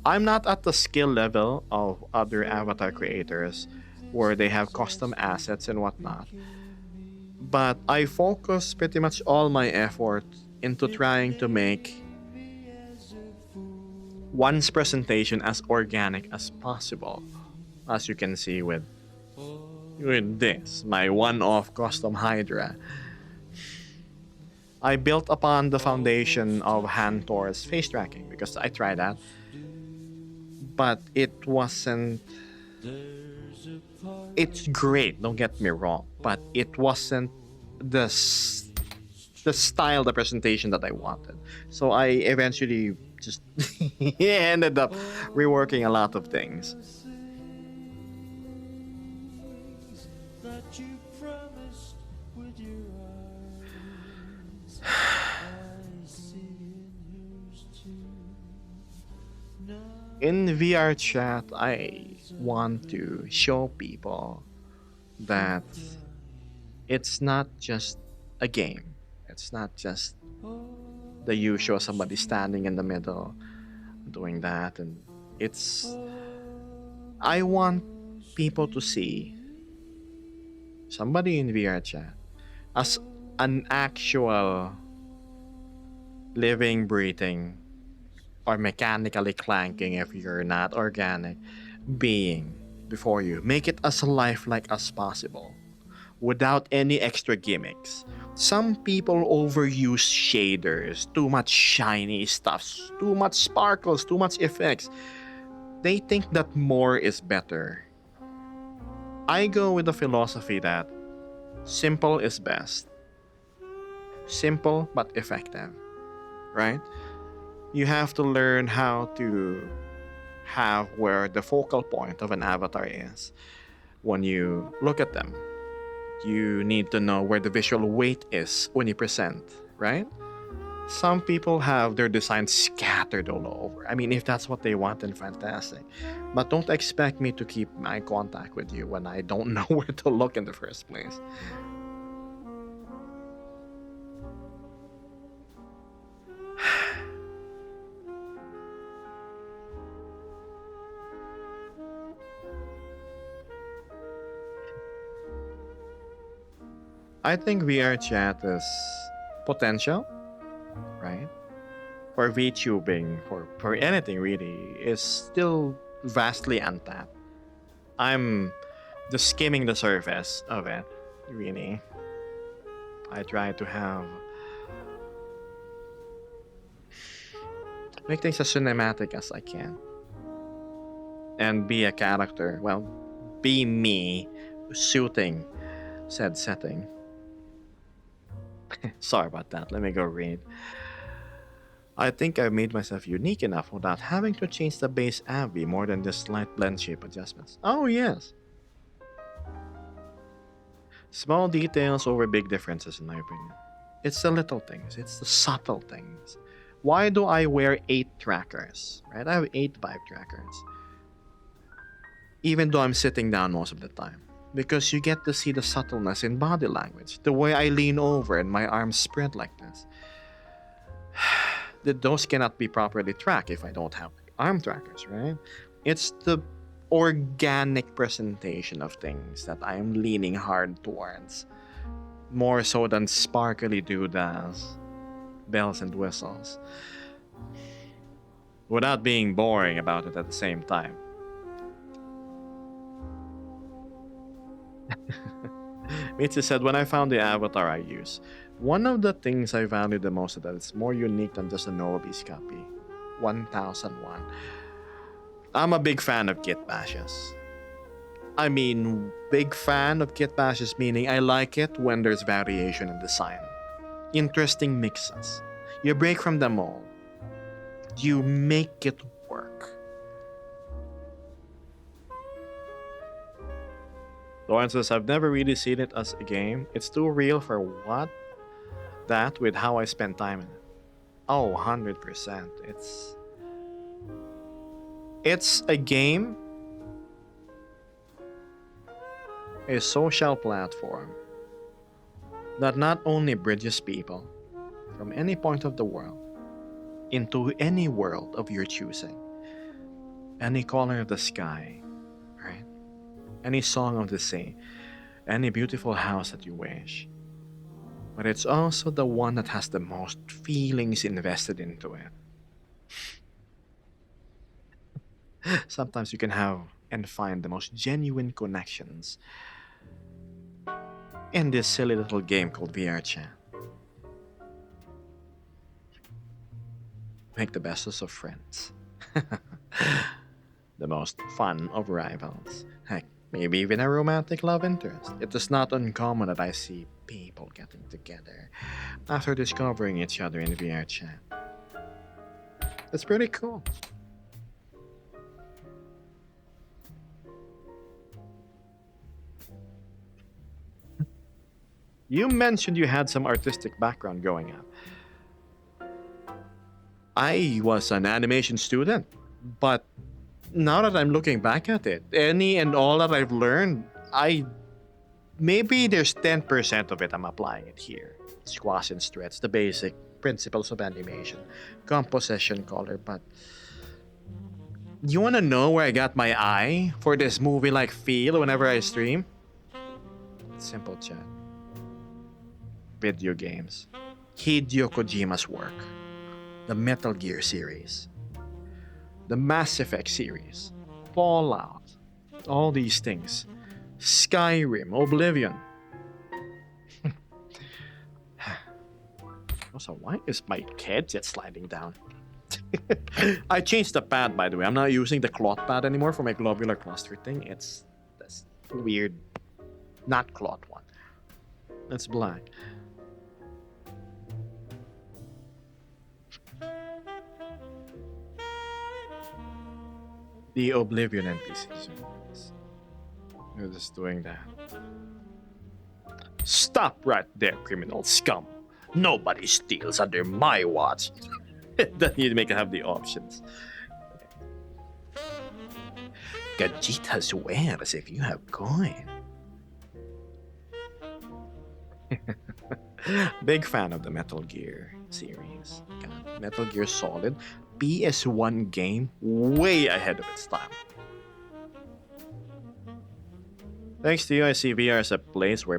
I'm not at the skill level of other avatar creators where they have custom assets and whatnot, but I focus pretty much all my effort into trying to make one's presentation as organic as possible. As you can see with this, my one-off custom Hydra. I built upon the foundation of Hantor's face tracking because I tried that, but it wasn't. It's great, don't get me wrong, but it wasn't the the style, the presentation that I wanted. So I eventually just ended up reworking a lot of things. In VR chat, I want to show people that it's not just a game. It's not just the usual somebody standing in the middle doing that, and it's I want people to see somebody in VR chat as an actual living, breathing, or mechanically clanking if you're not organic being before you. Make it as lifelike as possible without any extra gimmicks. Some people overuse shaders, too much shiny stuffs, too much sparkles, too much effects. They think that more is better. I go with the philosophy that simple is best. Simple but effective, right? You have to learn how to have where the focal point of an avatar is when you look at them. You need to know where the visual weight is when you present, right? Some people have their designs scattered all over. I mean, if that's what they want, then fantastic. But don't expect me to keep eye contact with you when I don't know where to look in the first place. I think VR chat is potential, right? For VTubing, for anything really, is still vastly untapped. I'm just skimming the surface of it, really. I try to make things as cinematic as I can. And be a character, well, be me suiting said setting. Sorry about that. Let me go read. I think I've made myself unique enough without having to change the base AV more than just slight blend shape adjustments. Oh, yes. Small details over big differences, in my opinion. It's the little things, it's the subtle things. Why do I wear 8 trackers? Right? I have 8 vibe trackers. Even though I'm sitting down most of the time. Because you get to see the subtleness in body language. The way I lean over and my arms spread like this. Those cannot be properly tracked if I don't have arm trackers, right? It's the organic presentation of things that I am leaning hard towards. More so than sparkly doodads, bells and whistles. Without being boring about it at the same time. Mitsu said, when I found the avatar I use, one of the things I value the most is that it's more unique than just a Nova Beast copy. 1001. I'm a big fan of kit bashes. I mean, big fan of kit bashes, meaning I like it when there's variation in design. Interesting mixes. You break from them all. You make it work. Lawrence says, I've never really seen it as a game. It's too real for what? That with how I spend time in it. Oh, 100%. It's a game, a social platform that not only bridges people from any point of the world into any world of your choosing, any color of the sky, right? Any song of the sea, any beautiful house that you wish. But it's also the one that has the most feelings invested into it. Sometimes you can have and find the most genuine connections in this silly little game called VR Chat. Make the bestest of friends. The most fun of rivals. Heck, maybe even a romantic love interest. It is not uncommon that I see people getting together after discovering each other in VR Chat. It's pretty cool. You mentioned you had some artistic background growing up. I was an animation student, but now that I'm looking back at it, any and all that I've learned, maybe there's 10% of it I'm applying it here. Squash and stretch, the basic principles of animation, composition, color, but you wanna know where I got my eye for this movie-like feel whenever I stream? Simple chat. Video games. Hideo Kojima's work. The Metal Gear series. The Mass Effect series. Fallout. All these things. Skyrim. Oblivion. Also, why is my headset sliding down? I changed the pad, by the way. I'm not using the cloth pad anymore for my globular cluster thing. It's this weird, not cloth one. It's black. The Oblivion NPCs. You're just doing that. Stop right there, criminal scum. Nobody steals under my watch. Then you make it have the options. Gogeta swears if you have coin. Big fan of the Metal Gear series. God, Metal Gear Solid. PS1 game way ahead of its time. Thanks to you, I see VR as a place where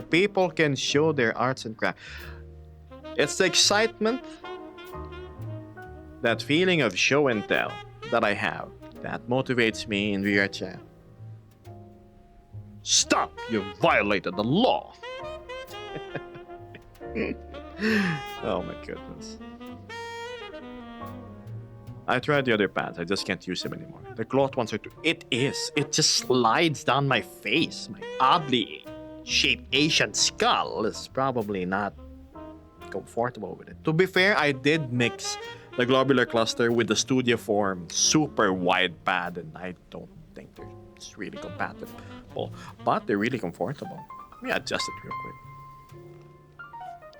people can show their arts and crafts. It's the excitement, that feeling of show and tell that I have that motivates me in VR Chat. Stop! You violated the law! Oh my goodness. I tried the other pads, I just can't use them anymore. The cloth ones are too... It just slides down my face. My oddly shaped Asian skull is probably not comfortable with it. To be fair, I did mix the globular cluster with the Studio Form super wide pad, and I don't think they're really compatible. But they're really comfortable. Let me adjust it real quick.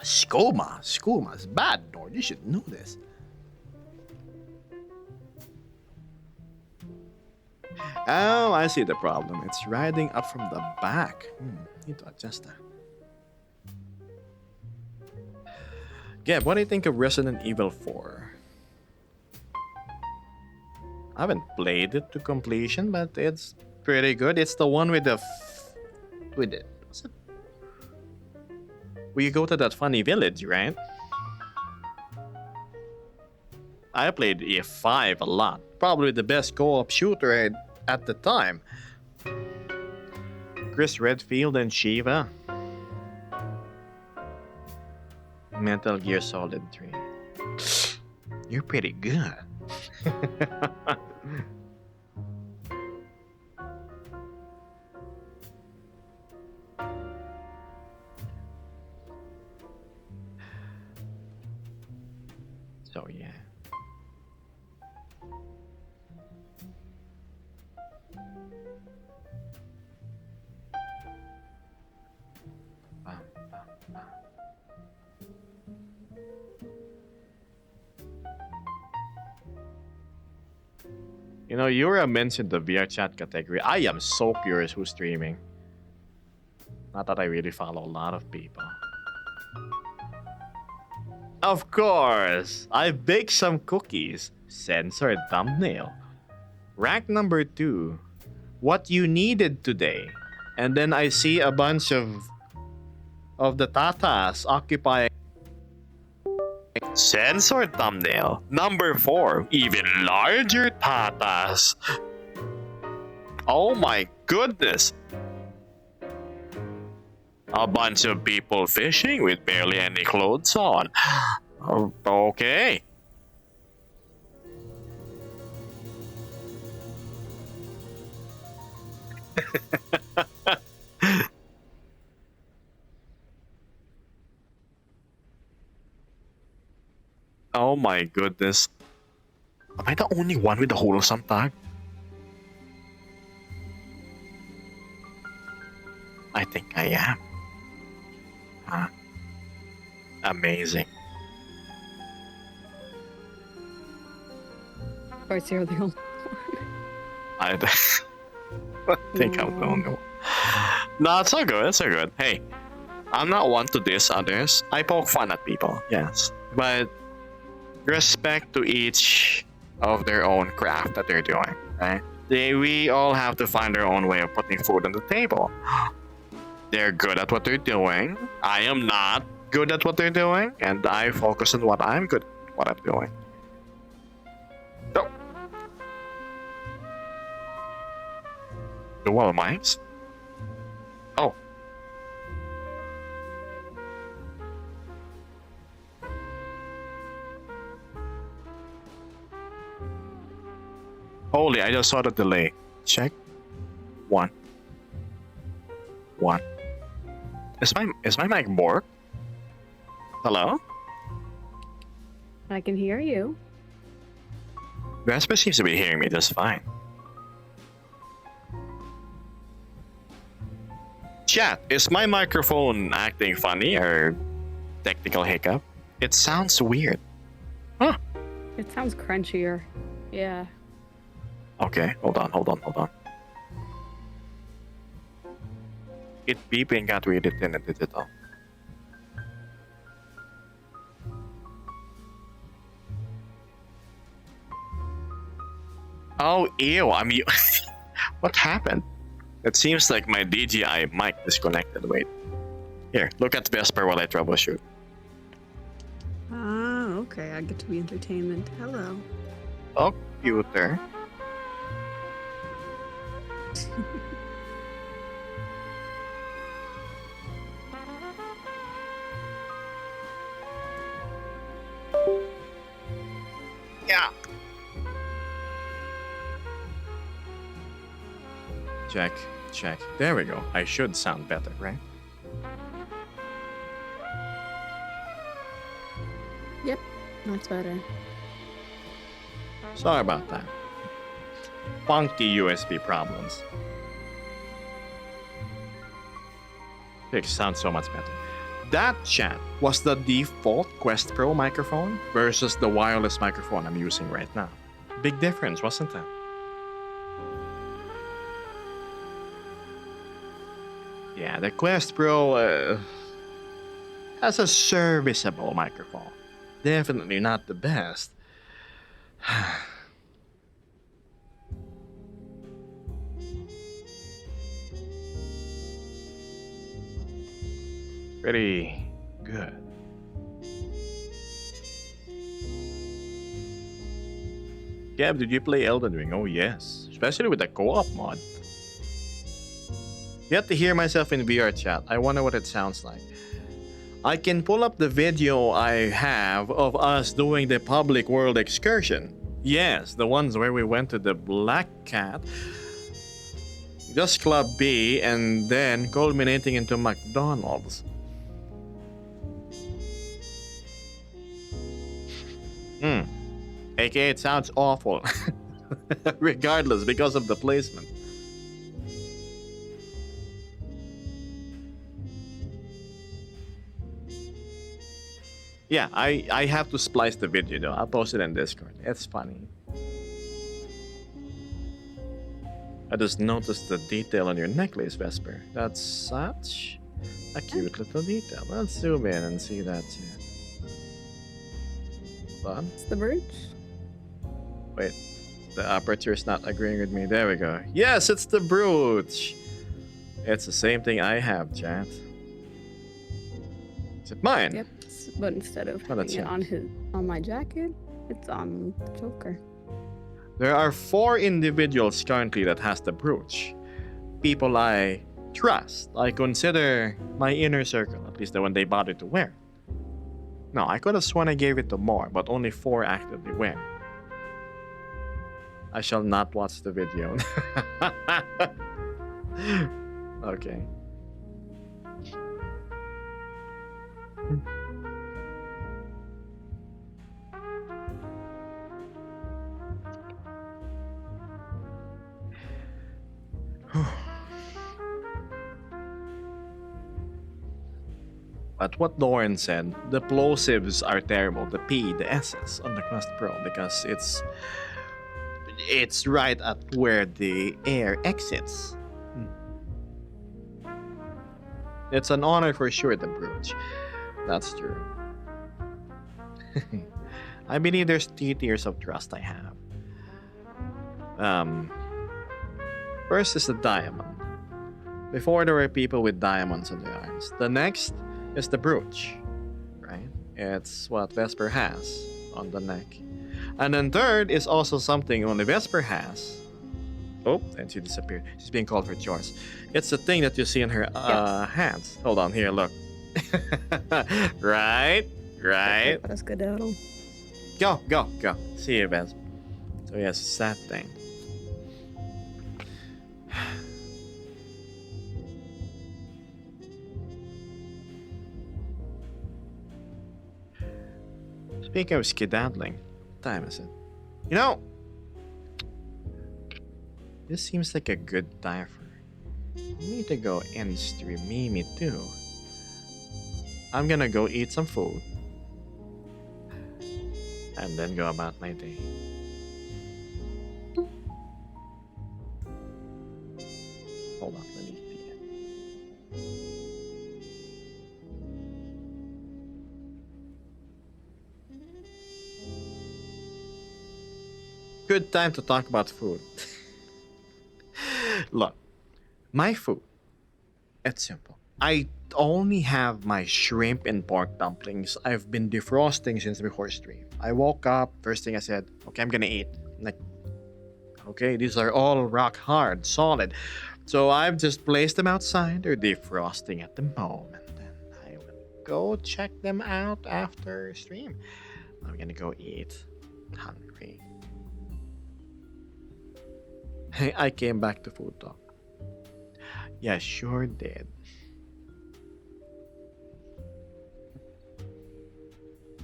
Skooma is bad, Nord. You should know this. Oh, I see the problem. It's riding up from the back. Need to adjust that. Gab, what do you think of Resident Evil 4? I haven't played it to completion, but it's pretty good. It's the one with the... what's it? Where you go to that funny village, right? I played E5 a lot. Probably the best co-op shooter at the time. Chris Redfield and Shiva. Metal Gear Solid 3. You're pretty good. So yeah. Bam, bam, bam. You know, Yura mentioned the VR chat category. I am so curious who's streaming. Not that I really follow a lot of people. Of course! I baked some cookies. Censored thumbnail. Rank number 2. What you needed today. And then I see a bunch of the tatas occupying. Censored thumbnail. Number 4. Even larger tatas. Oh my goodness. A bunch of people fishing with barely any clothes on. Okay. Oh my goodness. Am I the only one with the wholesome tag? I think I am. Huh. Amazing. Of course, you're the only I think I'm the only one. No, it's all good. It's all good. Hey, I'm not one to diss others. I poke fun at people, yes. But respect to each of their own craft that they're doing, right? We all have to find our own way of putting food on the table. They're good at what they're doing. I am not good at what they're doing, and I focus on what I'm good at, what I'm doing. So, dual mics? Oh. Holy, I just saw the delay. Check. 1. 1. Is my mic bork? Hello? I can hear you. Vesper seems to be hearing me just fine. Chat, is my microphone acting funny or technical hiccup? It sounds weird. Huh. It sounds crunchier. Yeah. Okay, hold on. It beeping got really thin and digital. Oh, ew, what happened? It seems like my DJI mic disconnected. Wait. Here, look at Vesper while I troubleshoot. Ah, okay. I get to be entertainment. Hello. Oh, computer. Yeah. Check. There we go. I should sound better, right? Yep, that's better. Sorry about that. Funky USB problems. It sounds so much better. That chat was the default Quest Pro microphone versus the wireless microphone I'm using right now. Big difference, wasn't it? Yeah, the Quest Pro has a serviceable microphone. Definitely not the best. Pretty good. Gab, did you play Elden Ring? Oh yes, especially with the co-op mod. Yet to hear myself in VR chat. I wonder what it sounds like. I can pull up the video I have of us doing the public world excursion. Yes, the ones where we went to the Black Cat, just Club B, and then culminating into McDonald's. Hmm. AKA, it sounds awful. Regardless, because of the placement. Yeah, I have to splice the video though. I'll post it in Discord. It's funny. I just noticed the detail on your necklace, Vesper. That's such a cute little detail. Let's zoom in and see that too. But It's the brooch. wait, the aperture is not agreeing with me. There we go. Yes, it's the brooch. It's the same thing I have, chat. Is it mine? Yep. But instead of Well, having it that's on my jacket, it's on the Joker. There are 4 individuals currently that has the brooch. People I trust. I consider my inner circle, at least the one they bothered to wear. No, I could have sworn I gave it to more, but only 4 actively wear. I shall not watch the video. Okay. But what Doran said, the plosives are terrible, the P, the S's on the Quest Pro, because it's right at where the air exits. It's an honor for sure, the brooch. That's true. I believe there's 3 tiers of trust I have. First is the diamond. Before there were people with diamonds on their arms. The next is the brooch, right? It's what Vesper has on the neck. And then third is also something only Vesper has. Oh, and she disappeared. She's being called for chores. It's the thing that you see in her hands. Hold on, here, look. Right? That's good, Daddle. Go. See you, Vesper. So yes, it's that thing. Speaking of skedaddling, what time is it? You know, this seems like a good time for me to go and stream Mimi too. I'm gonna go eat some food and then go about my day. Hold on, let me see. Good time to talk about food. Look, my food, it's simple. I only have my shrimp and pork dumplings. I've been defrosting since before stream. I woke up, first thing I said, okay, I'm gonna eat. Like, okay, these are all rock hard, solid. So I've just placed them outside. They're defrosting at the moment. And I will go check them out after stream. I'm gonna go eat. Hungry. Hey, I came back to food talk. Yeah, sure did.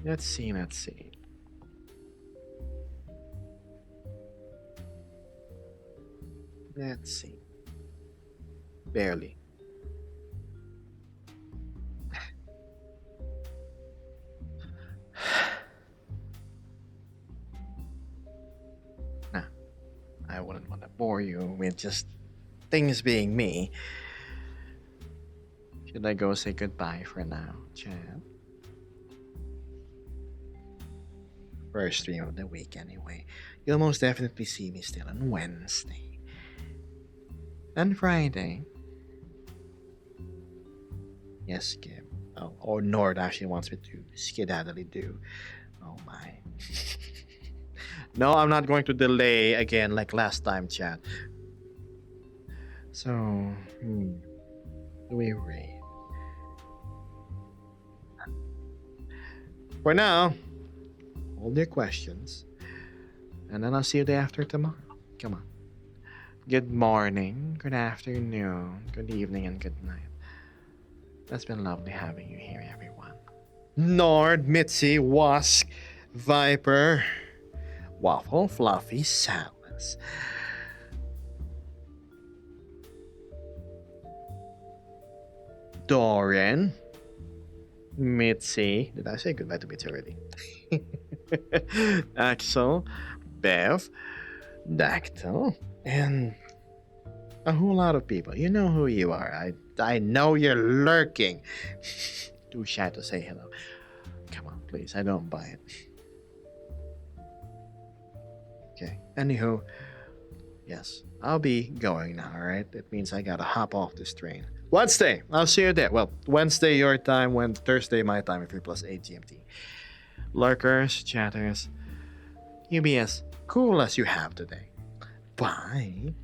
Let's see. Let's see. Barely. Nah, I wouldn't want to bore you with just things being me. Should I go say goodbye for now, Chad? First stream of the week, anyway. You'll most definitely see me still on Wednesday. And Friday. Yes, Skip. Oh, or Nord actually wants me to skedaddly do. Oh my. No, I'm not going to delay again like last time, chat. So, do we raid? For now, hold your questions. And then I'll see you the day after tomorrow. Come on. Good morning, good afternoon, good evening, and good night. It's been lovely having you here, everyone. Nord, Mitzi, Wask, Viper, Waffle, Fluffy, Salas. Dorian, Mitzi. Did I say goodbye to Mitzi already? Axel, Bev, Dactyl, and a whole lot of people. You know who you are. I know you're lurking. Too shy to say hello. Come on, please. I don't buy it. Okay. Anywho, yes, I'll be going now, alright? It means I gotta hop off this train. Wednesday, I'll see you there. Well, Wednesday your time, Thursday my time, if you're +8 GMT. Lurkers, chatters, you be as cool as you have today. Bye.